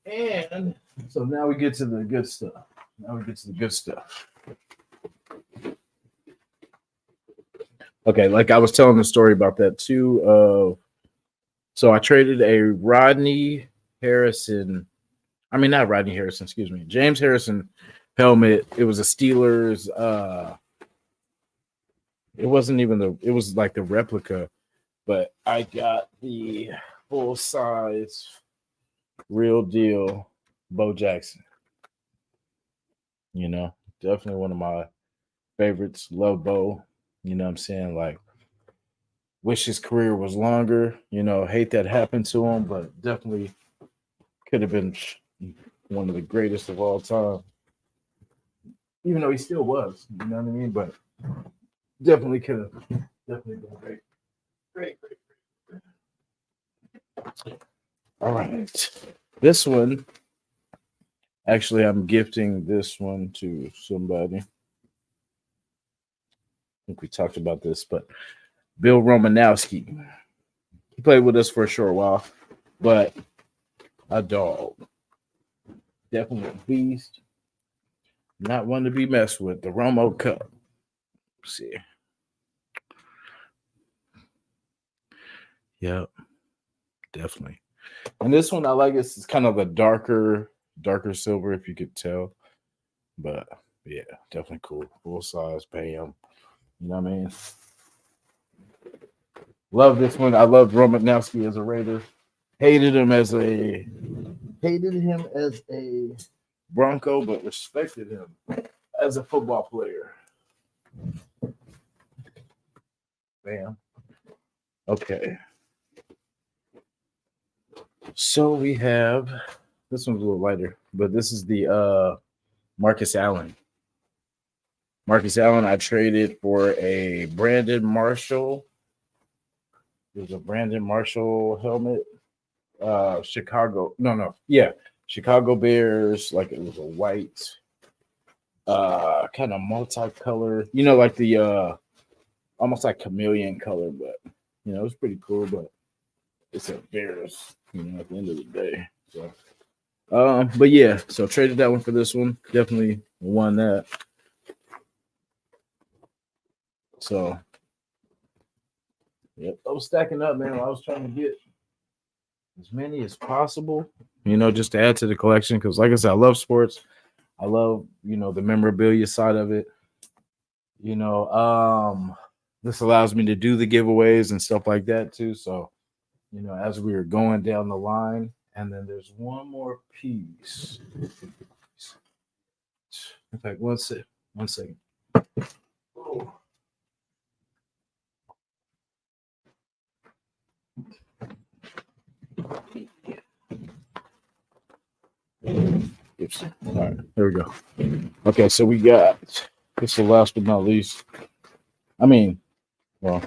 And so now we get to the good stuff. Okay, like I was telling the story about that too. So I traded a Rodney Harrison. I mean, not Rodney Harrison, excuse me. James Harrison helmet. It was a Steelers. It wasn't even it was like the replica, but I got the full size, real deal Bo Jackson. Definitely one of my favorites. Love Bo. You know what I'm saying? Like, wish his career was longer. Hate that happened to him, but definitely could have been one of the greatest of all time. Even though he still was, you know what I mean? But definitely could have. Definitely been great. Great. All right. This one, actually, I'm gifting this one to somebody. I think we talked about this, but Bill Romanowski. He played with us for a short while, but a dog. Definitely a beast. Not one to be messed with. The Romo Cup. Let's see. Yep. Definitely. And this one I like. It's kind of a darker silver, if you could tell. But yeah, definitely cool. Full size, bam. You know what I mean? Love this one. I loved Romanowski as a Raider. Hated him as a Bronco, but respected him as a football player. Bam. Okay. So we have this one's a little lighter, but this is the Marcus Allen. Marcus Allen, I traded for a Brandon Marshall. There's a Brandon Marshall helmet. Chicago. No. Yeah. Chicago Bears. Like it was a white, kind of multicolor. Like the almost like chameleon color, but it was pretty cool. But it's a Bears. At the end of the day. So, but yeah. So traded that one for this one. Definitely won that. So, yep, I was stacking up, man. I was trying to get as many as possible, just to add to the collection. Because, like I said, I love sports. I love, the memorabilia side of it. This allows me to do the giveaways and stuff like that too. So, as we were going down the line, and then there's one more piece. In fact, one second. Oh. Oops. All right, there we go. Okay, so we got this. The last but not least. I mean, well,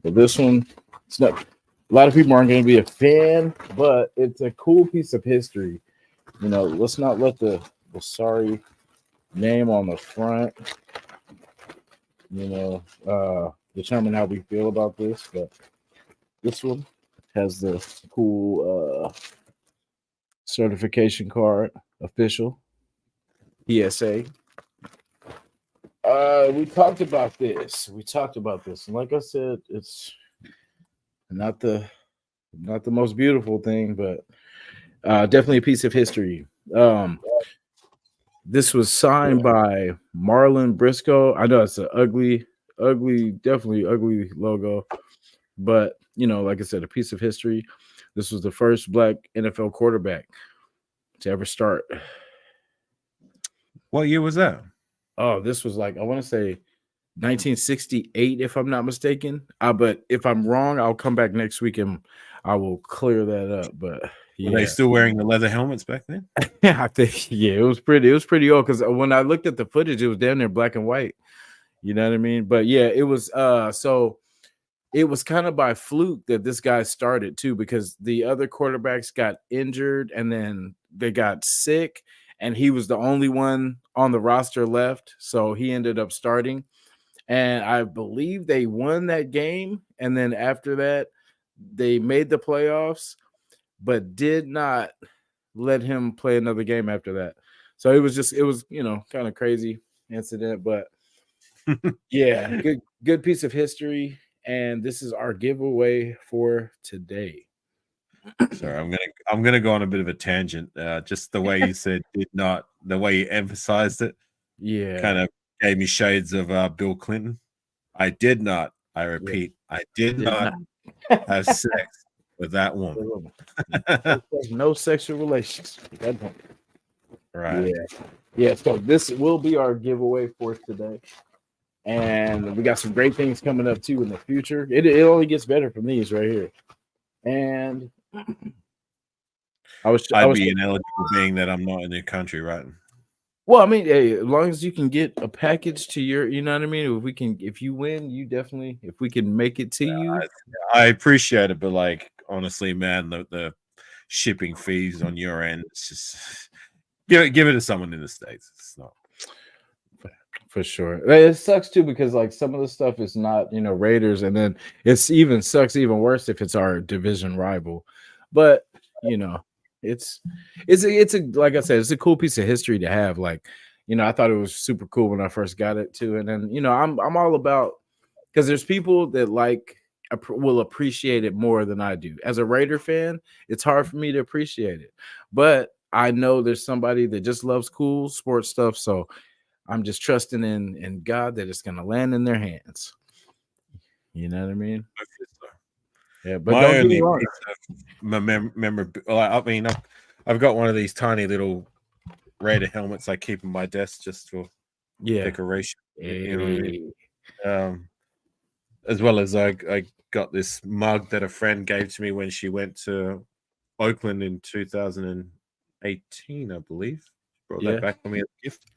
but this one, it's not. A lot of people aren't going to be a fan, but it's a cool piece of history. Let's not let the sorry name on the front, determine how we feel about this. But this one has the cool certification card, official PSA. We talked about this. And like I said, it's not the most beautiful thing, but definitely a piece of history. This was signed by Marlin Briscoe. I know it's an ugly, definitely ugly logo, but like I said, a piece of history. This was the first black NFL quarterback to ever start. What year was that? Oh, this was like, I want to say 1968, if I'm not mistaken. But if I'm wrong, I'll come back next week and I will clear that up. But yeah. Were they still wearing the leather helmets back then? I think it was pretty old, because when I looked at the footage, it was down there black and white. You know what I mean? But yeah, it was so it was kind of by fluke that this guy started too, because the other quarterbacks got injured and then they got sick, and he was the only one on the roster left. So he ended up starting. And I believe they won that game. And then after that, they made the playoffs, but did not let him play another game after that. So it was kind of crazy incident. But yeah, good piece of history. And this is our giveaway for today. Sorry, I'm gonna go on a bit of a tangent. Just the way you said did not, the way you emphasized it, kind of gave me shades of Bill Clinton. I did not. I repeat, I did not have sex with that woman. No sexual relations. Right. Yeah. So this will be our giveaway for today. And we got some great things coming up too in the future. It only gets better from these right here. And I'd be ineligible being that I'm not in the country, right? Well, I mean, hey, as long as you can get a package to your, you know what I mean? If you win, you definitely, if we can make it to you. I appreciate it, but like, honestly, man, the shipping fees on your end, it's just give it to someone in the States. It's not. For sure. It sucks too, because like some of the stuff is not, Raiders, and then it's sucks even worse if it's our division rival. But it's a like I said, it's a cool piece of history to have. Like, I thought it was super cool when I first got it too. And then I'm all about, because there's people that will appreciate it more than I do. As a Raider fan, it's hard for me to appreciate it, but I know there's somebody that just loves cool sports stuff. So I'm just trusting in God that it's going to land in their hands. You know what I mean? Yeah, but my only I mean, I've got one of these tiny little Raider helmets I keep in my desk just for decoration. You know what I mean? As well as I got this mug that a friend gave to me when she went to Oakland in 2018, I believe. Brought that Yeah. back for me as a gift.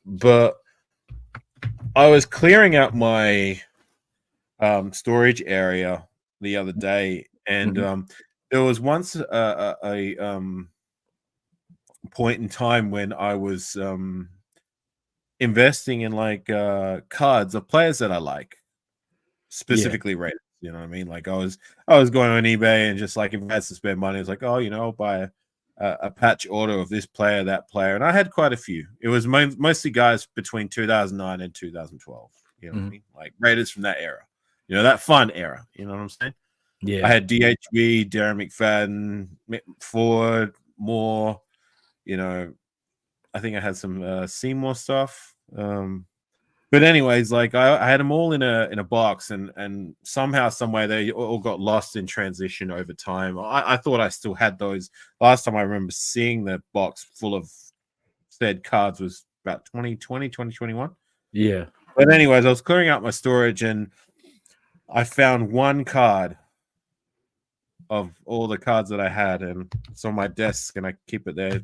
But I was clearing out my storage area the other day, and Mhm. there was once a point in time when I was investing in like cards of players that I like, Yeah. specifically rated. You know what I mean? Like I was going on eBay and just like if I had to spend money, it's like, oh, I'll buy a patch order of this player, that player, and I had quite a few. It was mostly guys between 2009 and 2012. You know what I Mhm. mean? Like Raiders from that era. That fun era. You know what I'm saying? I Yeah. had DHB, Darren McFadden, Ford, Moore. You know, I think I had some Seymour stuff. But anyways, like I had them all in a box, and somehow, some way, they all got lost in transition over time. I thought I still had those. Last time I remember seeing the box full of said cards was about 2020, 2021. Yeah. But anyways, I was clearing out my storage, and I found one card of all the cards that I had, and it's on my desk, and I keep it there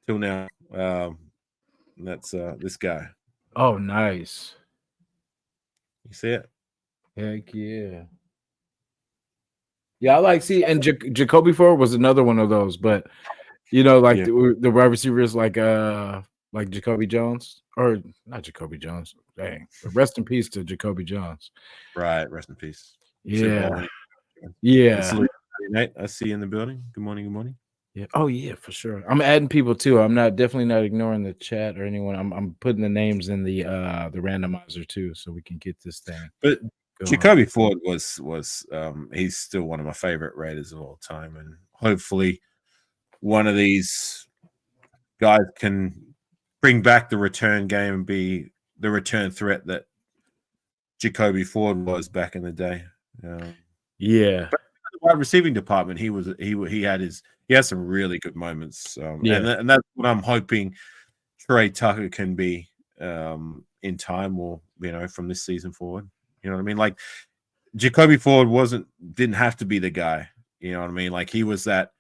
till now. And that's this guy. Oh, nice. You see it? Heck yeah. Yeah, I like see, and Jacoby Ford was another one of those, but like Yeah. the wide receivers like Jacoby Jones, or not Jacoby Jones. Dang, but rest in peace to Jacoby Jones. Right. Rest in peace. Super Bowl Yeah, winning. And yeah, salute Nate. I see you in the building. Good morning. Good morning. yeah. Oh yeah, for sure. I'm adding people too. I'm not definitely not ignoring the chat or anyone. I'm putting the names in the randomizer too, so we can get this thing But going. Jacoby Ford was he's still one of my favorite Raiders of all time, and hopefully one of these guys can bring back the return game and be the return threat that Jacoby Ford was back in the day. Yeah, But in the wide receiving department, he had some really good moments, yeah, and that's what I'm hoping Trey Tucker can be in time, or from this season forward. You know what I mean? Like Jacoby Ford didn't have to be the guy. You know what I mean? Like he was that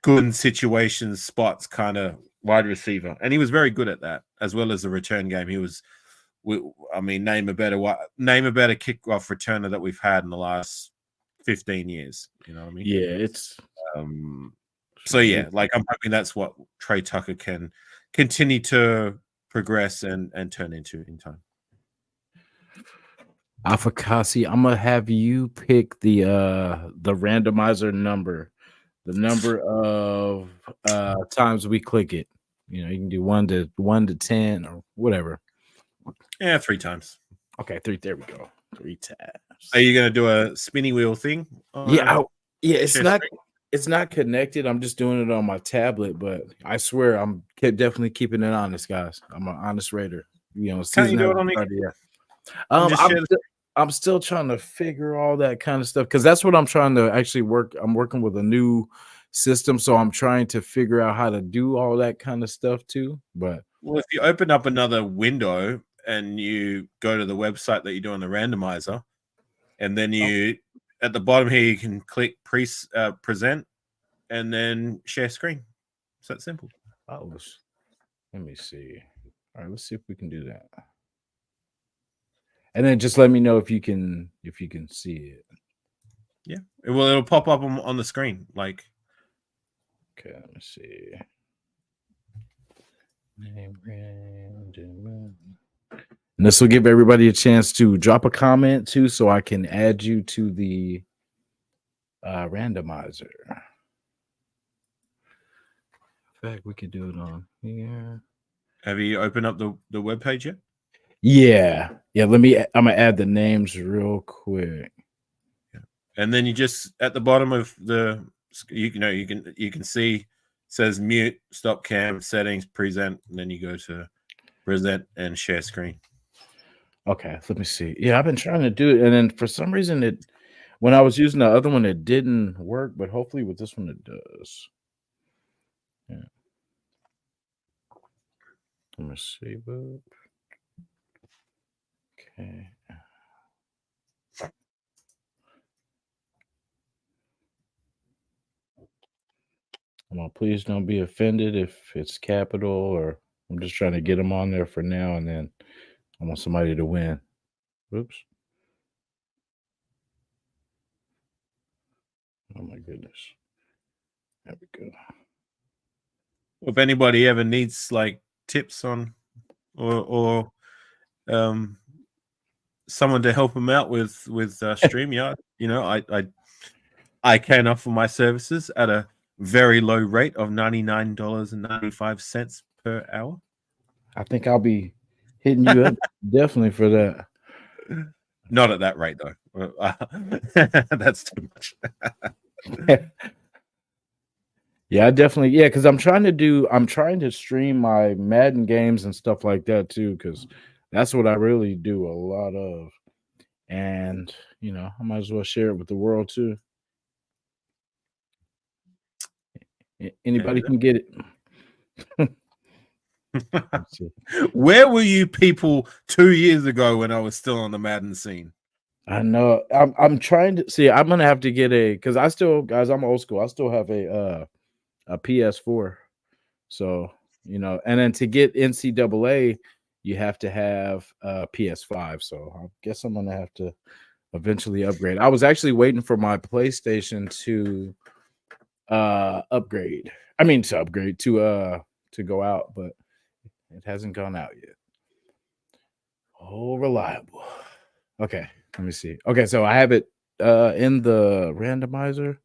good in situations, spots kind of wide receiver, and he was very good at that as well as the return game. He was. I mean, name a better kickoff returner that we've had in the last 15 years. You know what I mean? yeah. It's Um, so yeah, like I'm hoping that's what Trey Tucker can continue to progress and turn into in time. Afakasi. I'm gonna have you pick the randomizer number, the number of times we click it. You can do 1 to 10 or whatever. Yeah, 3 times. Okay, three. There we go. 3 tabs. Are you gonna do a spinny wheel thing? Yeah, yeah. It's Share not. screen? It's not connected. I'm just doing it on my tablet, but I swear definitely keeping it honest, guys. I'm an honest raider. Can't you Season do it hasn't on started your yet. and just share? I'm still trying to figure all that kind of stuff because that's what I'm trying to actually work. I'm working with a new system, so I'm trying to figure out how to do all that kind of stuff too. But Well, if you open up another window and you go to the website that you're doing the randomizer, and then you at the bottom here you can click present and then share screen. It's that simple. oh, let me see. All right, let's see if we can do that. And then just let me know if you can see it. Yeah. Well, it'll pop up on the screen. Like, Okay, let me see. And this will give everybody a chance to drop a comment too, so I can add you to the randomizer. In fact, we could do it on here. have you opened up the web page yet? Yeah. I'm gonna add the names real quick. Yeah. And then you just at the bottom of you can see it says mute, stop cam, settings, present, and then you go to present and share screen. Okay, let me see. Yeah, I've been trying to do it, and then for some reason when I was using the other one, it didn't work, but hopefully with this one it does. Yeah. Let me see. Okay. I'm Come on, please don't be offended if it's capital or I'm just trying to get them on there for now and then I want somebody to win. Oops. Oh my goodness. There we go. If anybody ever needs like tips on or someone to help them out with StreamYard, you know, I can offer my services at a very low rate of $99.95 per hour. I think I'll be hitting you up definitely for that. Not at that rate though. That's too much. Yeah, I definitely because I'm trying to stream my Madden games and stuff like that too, because that's what I really do a lot of. And I might as well share it with the world too. Anybody can get it. Where were you people 2 years ago when I was still on the Madden scene? I know. I'm trying to see. I'm gonna have to get because I'm old school. I still have a PS4. So and then to get NCAA, you have to have a PS5. So I guess I'm gonna have to eventually upgrade. I was actually waiting for my PlayStation to upgrade. I mean to upgrade to go out, but it hasn't gone out yet. Oh, reliable. Okay, let me see. Okay, so I have it in the randomizer.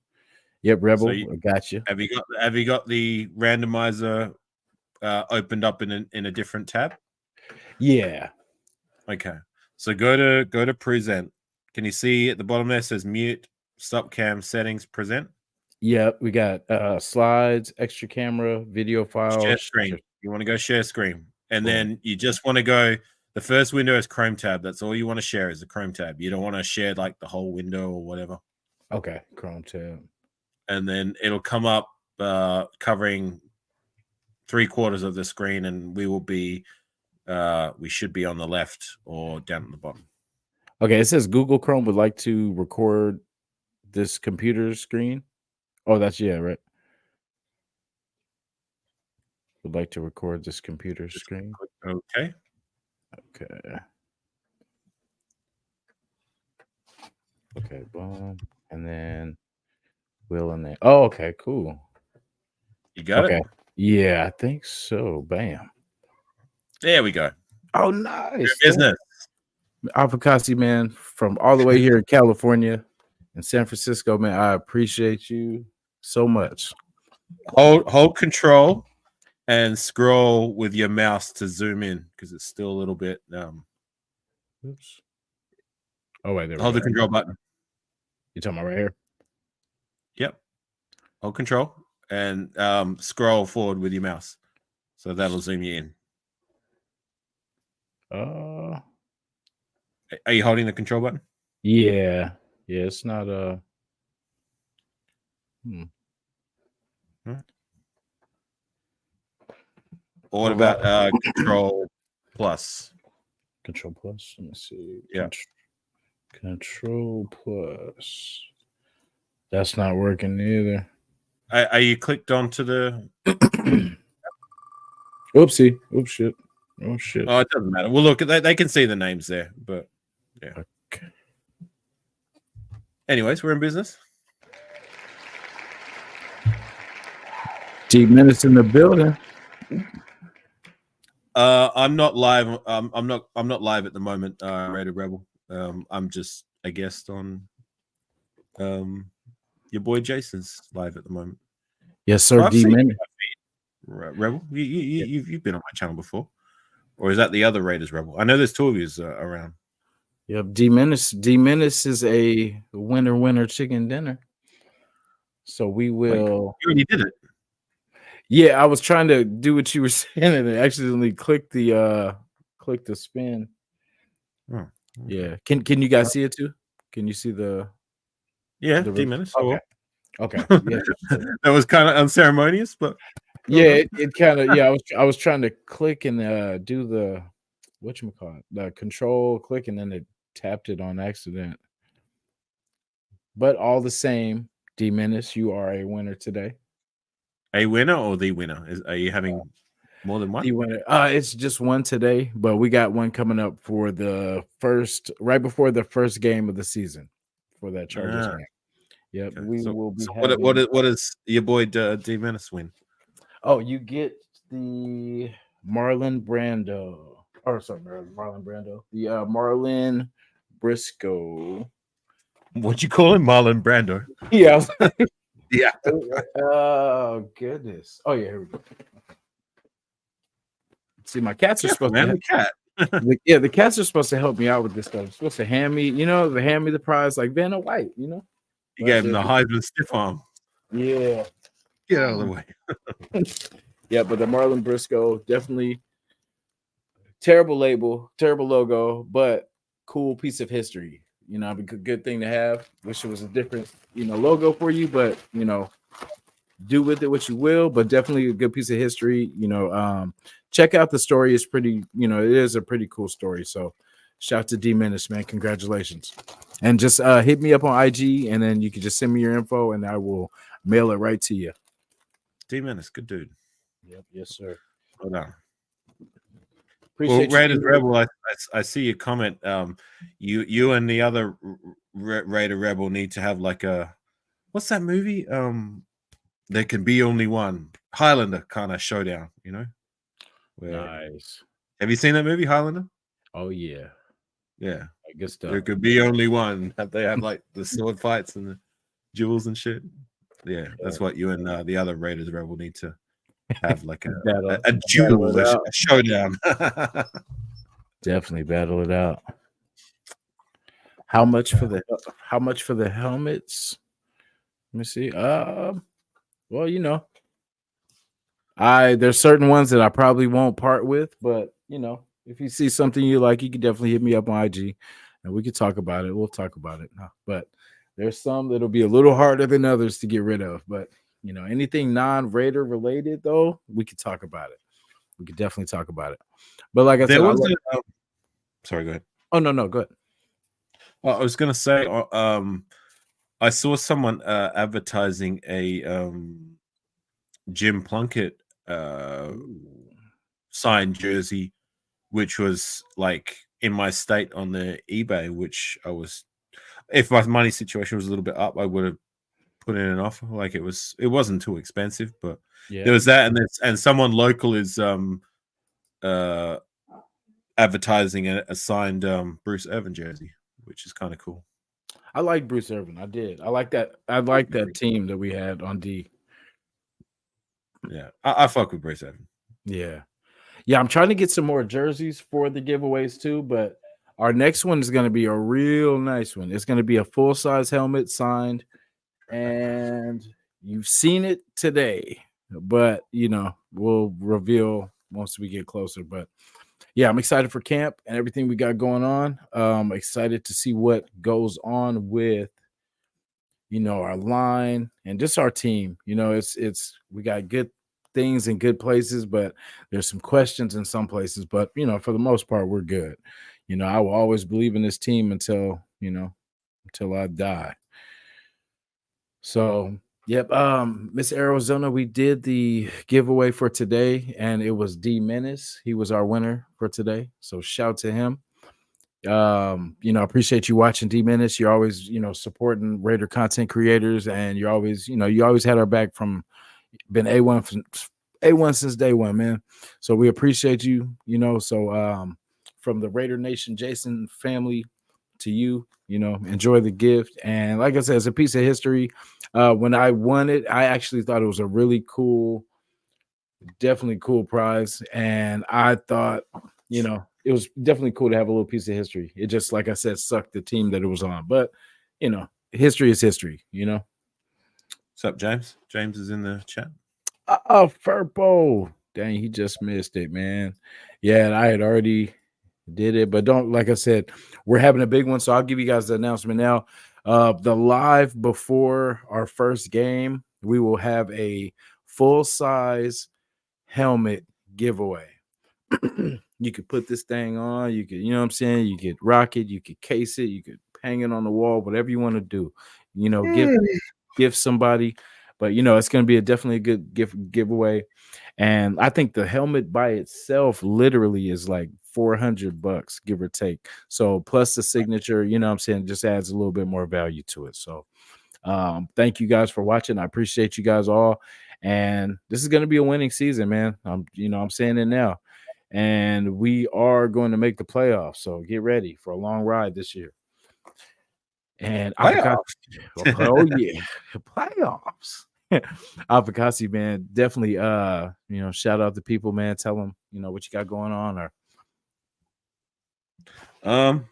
Yep, Rebel. So I got you. Have you got the randomizer opened up in a different tab? Yeah. Okay. So go to present. Can you see at the bottom there it says mute, stop cam, settings, present? Yep, we got slides, extra camera, video files. Share screen. You want to go share screen. And then you just want to go, the first window is Chrome tab. That's all you want to share is the Chrome tab. You don't want to share like the whole window or whatever. Okay, Chrome tab. And then it'll come up covering 3/4 of the screen, and we should be on the left or down at the bottom. Okay, it says Google Chrome would like to record this computer screen. Oh, that's right. Would like to record this computer screen. Okay. Okay. Okay, boom. And then Will and then. Oh, okay, cool. You got it? Yeah, I think so. Bam. There we go. Oh, nice. Business. Avocasi, man, from all the way here in California and San Francisco, man. I appreciate you so much. Hold control and scroll with your mouse to zoom in because it's still a little bit. Oops. Oh wait, there we go. Hold the control button. You talking about right here? Yep. Hold control and scroll forward with your mouse, so that'll zoom you in. Are you holding the control button? Yeah. It's not What about control plus? Control plus. Let me see. Yeah. Control plus. That's not working either. Are you clicked onto the? Oopsie. Oops, shit. Oh shit. Oh, it doesn't matter. Well, look, they can see the names there, but yeah. Okay. Anyways, we're in business. G-Minutes in the building. I'm not live. I'm not live at the moment. Rated Rebel. I'm just a guest on. Your boy Jason's live at the moment. Yes, sir. D-Minute. Rebel. You've been on my channel before, or is that the other Raiders Rebel? I know there's two of you around. Yep. D-Menace is a winner chicken dinner. So we will. You already did it. Yeah, I was trying to do what you were saying and I accidentally clicked the spin. Oh, okay. Yeah. Can you guys see it too? Can you see the D-Menace? Okay. Yeah. That was kind of unceremonious, but yeah, it kind of I was trying to click and do the whatchamacallit, the control click, and then it tapped it on accident. But all the same, D-Menace, you are a winner today. A winner or the winner? Are you having more than one? The winner. It's just one today, but we got one coming up for the first, right before the first game of the season for that Chargers Ah, game. Yep, okay. we So will be so having. what does your boy D Menace win? Oh, you get the Marlon Brando. Or sorry, Marlon Brando. The Marlin Briscoe. What you call him, Marlon Brando? Yeah. I was Yeah. oh goodness. Oh yeah. Here we go. See, my cats are Careful, supposed man. to. The cat. Yeah, the cats are supposed to help me out with this stuff. They're supposed to hand me, they hand me the prize like Vanna White, You But gave him the Heisman stiff arm. yeah, Get out of the way. yeah. But the Marlon Briscoe definitely terrible label, terrible logo, but cool piece of history. A good thing to have. Wish it was a different, logo for you, but do with it what you will. But definitely a good piece of history. Check out the story. It's pretty. It is a pretty cool story. So, shout out to D Menace, man. Congratulations. And just hit me up on IG, and then you can just send me your info, and I will mail it right to you. D Menace, good dude. Yep. Yes, sir. Hold on. Well, Appreciate Raiders you. Rebel, I see your comment. You and the other Raider Rebel need to have like a what's that movie? There can be only one Highlander kind of showdown. Where Nice. have you seen that movie Highlander? Oh yeah. Yeah, Good stuff. there could be only one. They have like the sword fights and the jewels and shit. Yeah, that's what you and the other Raiders Rebel need to have like a duel, a showdown. Definitely battle it out. How much for the helmets? Let me see. Well, there's certain ones that I probably won't part with, but if you see something you like, you can definitely hit me up on IG and we could talk about it. We'll talk about it. But there's some that'll be a little harder than others to get rid of. But anything non-Raider related though, we could talk about it. We could definitely talk about it. But like I There said, was sorry, go ahead. Oh no, go ahead. Well, I was gonna say, I saw someone advertising a Jim Plunkett signed jersey, which was like in my state on the eBay, which if my money situation was a little bit up, I would have put in an offer. Like it wasn't too expensive, but there was that, and someone local is advertising a signed Bruce Irvin jersey, which is kind of cool. I like Bruce Irvin. I did. I like that. I like that team that we had on D. Yeah, I fuck with Bruce Irvin. Yeah. I'm trying to get some more jerseys for the giveaways too, but our next one is going to be a real nice one. It's going to be a full size helmet signed, and you've seen it today, but we'll reveal once we get closer. But yeah, I'm excited for camp and everything we got going on. Excited to see what goes on with our line and just our team. It's we got good things in good places, but there's some questions in some places. But for the most part, we're good. I will always believe in this team until I die. So yep. Miss Arizona, we did the giveaway for today, and it was D Menace. He was our winner for today. So shout to him. Appreciate you watching D Menace. You're always, supporting Raider content creators, and you're always, you always had our back been A1 since day one, man. So we appreciate you, so from the Raider Nation Jason family to you, enjoy the gift. And like I said, it's a piece of history. When I won it, I actually thought it was a really cool, definitely cool prize. And I thought, it was definitely cool to have a little piece of history. It just, like I said, sucked the team that it was on. But, history is history, What's up, James? James is in the chat. Oh, Furbo. Dang, he just missed it, man. Yeah, and I had already did it, but like I said, we're having a big one. So I'll give you guys the announcement now. The live before our first game, we will have a full-size helmet giveaway. You could put this thing on, you could, what I'm saying? You could rock it, you could case it, you could hang it on the wall, whatever you want to do. Give somebody. But it's going to be a definitely a good giveaway. And I think the helmet by itself literally is like $400, give or take. So plus the signature, what I'm saying, just adds a little bit more value to it. So thank you guys for watching. I appreciate you guys all. And this is going to be a winning season, man. I'm saying it now. And we are going to make the playoffs. So get ready for a long ride this year. And Avocado, Playoffs. oh yeah, playoffs. Avocado, man, definitely shout out to people, man. Tell them, what you got going on or um,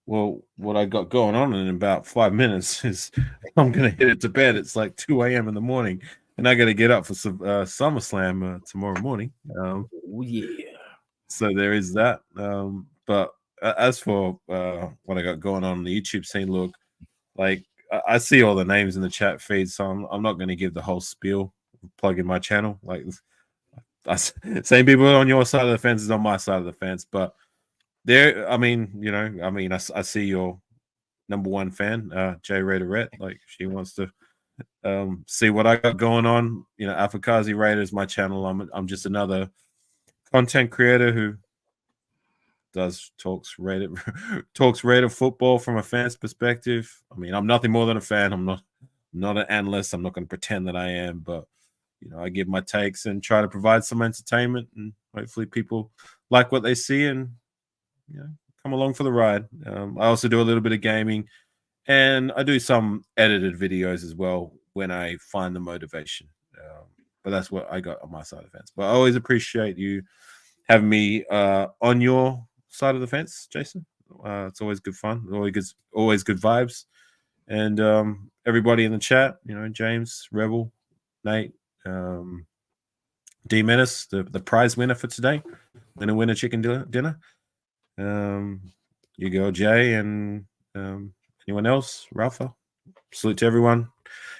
well, what I got going on in about 5 minutes is I'm gonna hit it to bed. It's like 2 a.m. in the morning, and I got to get up for some SummerSlam tomorrow morning. oh yeah. So there is that. But as for what I got going on in the YouTube scene, look, like I see all the names in the chat feed, so I'm not going to give the whole spiel, plug in my channel. Like same people on your side of the fence is on my side of the fence, but there, I see your number one fan, Jay Raiderette. Like she wants to see what I got going on. Afakazi Raider is my channel. I'm just another content creator who talks Raider football from a fan's perspective. I mean, I'm nothing more than a fan. I'm not an analyst. I'm not going to pretend that I am, but I give my takes and try to provide some entertainment, and hopefully people like what they see and come along for the ride. I also do a little bit of gaming, and I do some edited videos as well when I find the motivation. But that's what I got on my side of the fence. But I always appreciate you having me on your side of the fence, Jason. It's always good fun. Always good vibes. And everybody in the chat, James, Rebel, Nate, D Menace, the prize winner for today, gonna win a chicken dinner. You go, Jay, and anyone else, Rafa. Salute to everyone.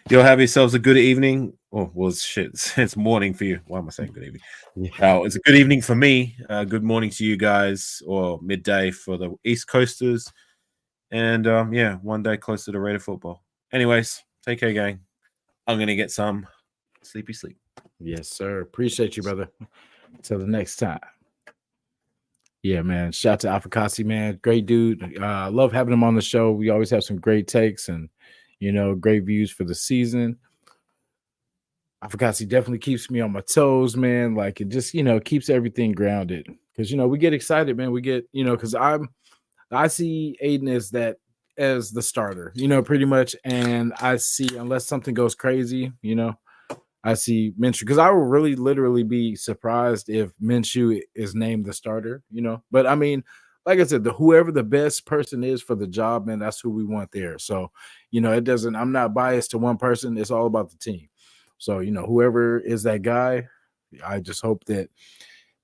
You'll have yourselves a good evening. Oh, well, shit, it's morning for you. Why am I saying good evening? Oh, it's a good evening for me. Good morning to you guys, or midday for the East Coasters. And one day closer to Raider football. Anyways, take care, gang. I'm gonna get some sleepy sleep. Yes, sir. Appreciate you, brother. Till the next time. Yeah, man. Shout out to Afakasi, man. Great dude. Love having him on the show. We always have some great takes and great views for the season. Afakasi definitely keeps me on my toes, man. Like it just, keeps everything grounded. Because we get excited, man. We get, because I see Aiden as the starter, pretty much. And I see, unless something goes crazy, I see Minshew, because I will really literally be surprised if Minshew is named the starter, But I mean, like I said, whoever the best person is for the job, man, that's who we want there. So, I'm not biased to one person. It's all about the team. So, whoever is that guy, I just hope that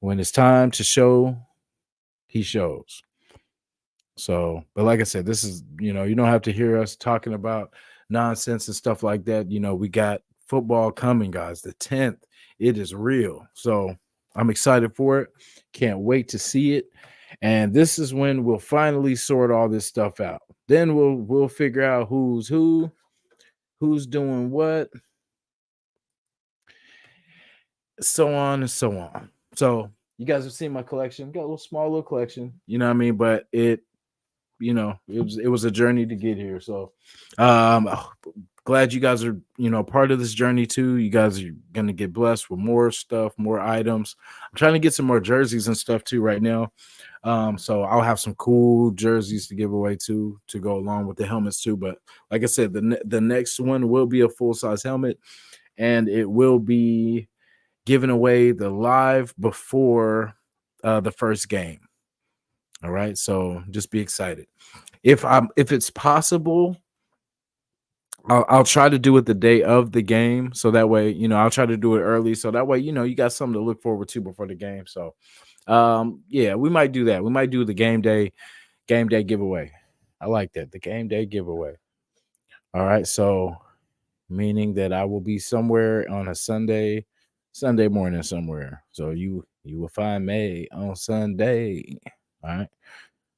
when it's time to show, he shows. So, but like I said, this is, you don't have to hear us talking about nonsense and stuff like that. We got football coming, guys. The 10th, it is real. So I'm excited for it. Can't wait to see it. And this is when we'll finally sort all this stuff out. Then we'll figure out who's doing what, so on and so on. So you guys have seen my collection. Got a little small little collection, you know what I mean? But it was a journey to get here. So glad you guys are part of this journey too. You guys are gonna get blessed with more stuff, more items. I'm trying to get some more jerseys and stuff too right now. So I'll have some cool jerseys to give away too, to go along with the helmets too. But like I said, the next one will be a full-size helmet, and it will be given away the live before the first game. All right, so just be excited. If it's possible, I'll try to do it the day of the game, so that way I'll try to do it early, so that way you got something to look forward to before the game. So yeah, we might do that. We might do the game day giveaway. I like that, the game day giveaway. All right, so meaning that I will be somewhere on a Sunday morning somewhere. So you will find me on Sunday. All right.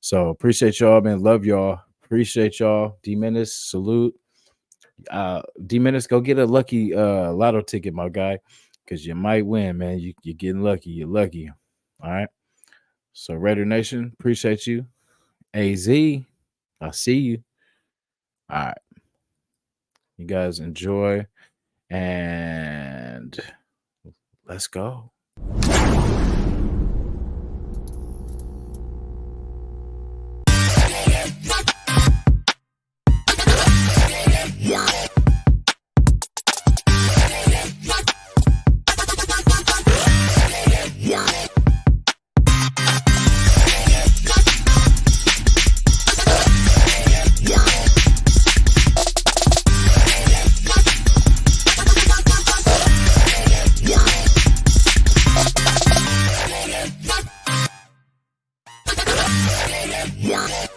So appreciate y'all, man. Love y'all. Appreciate y'all. D Menace, salute. D Menace, go get a lucky lotto ticket, my guy, because you might win, man. You're getting lucky. You're lucky. All right. So Raider Nation, appreciate you. AZ, I'll see you. All right. You guys enjoy and let's go. Yeah.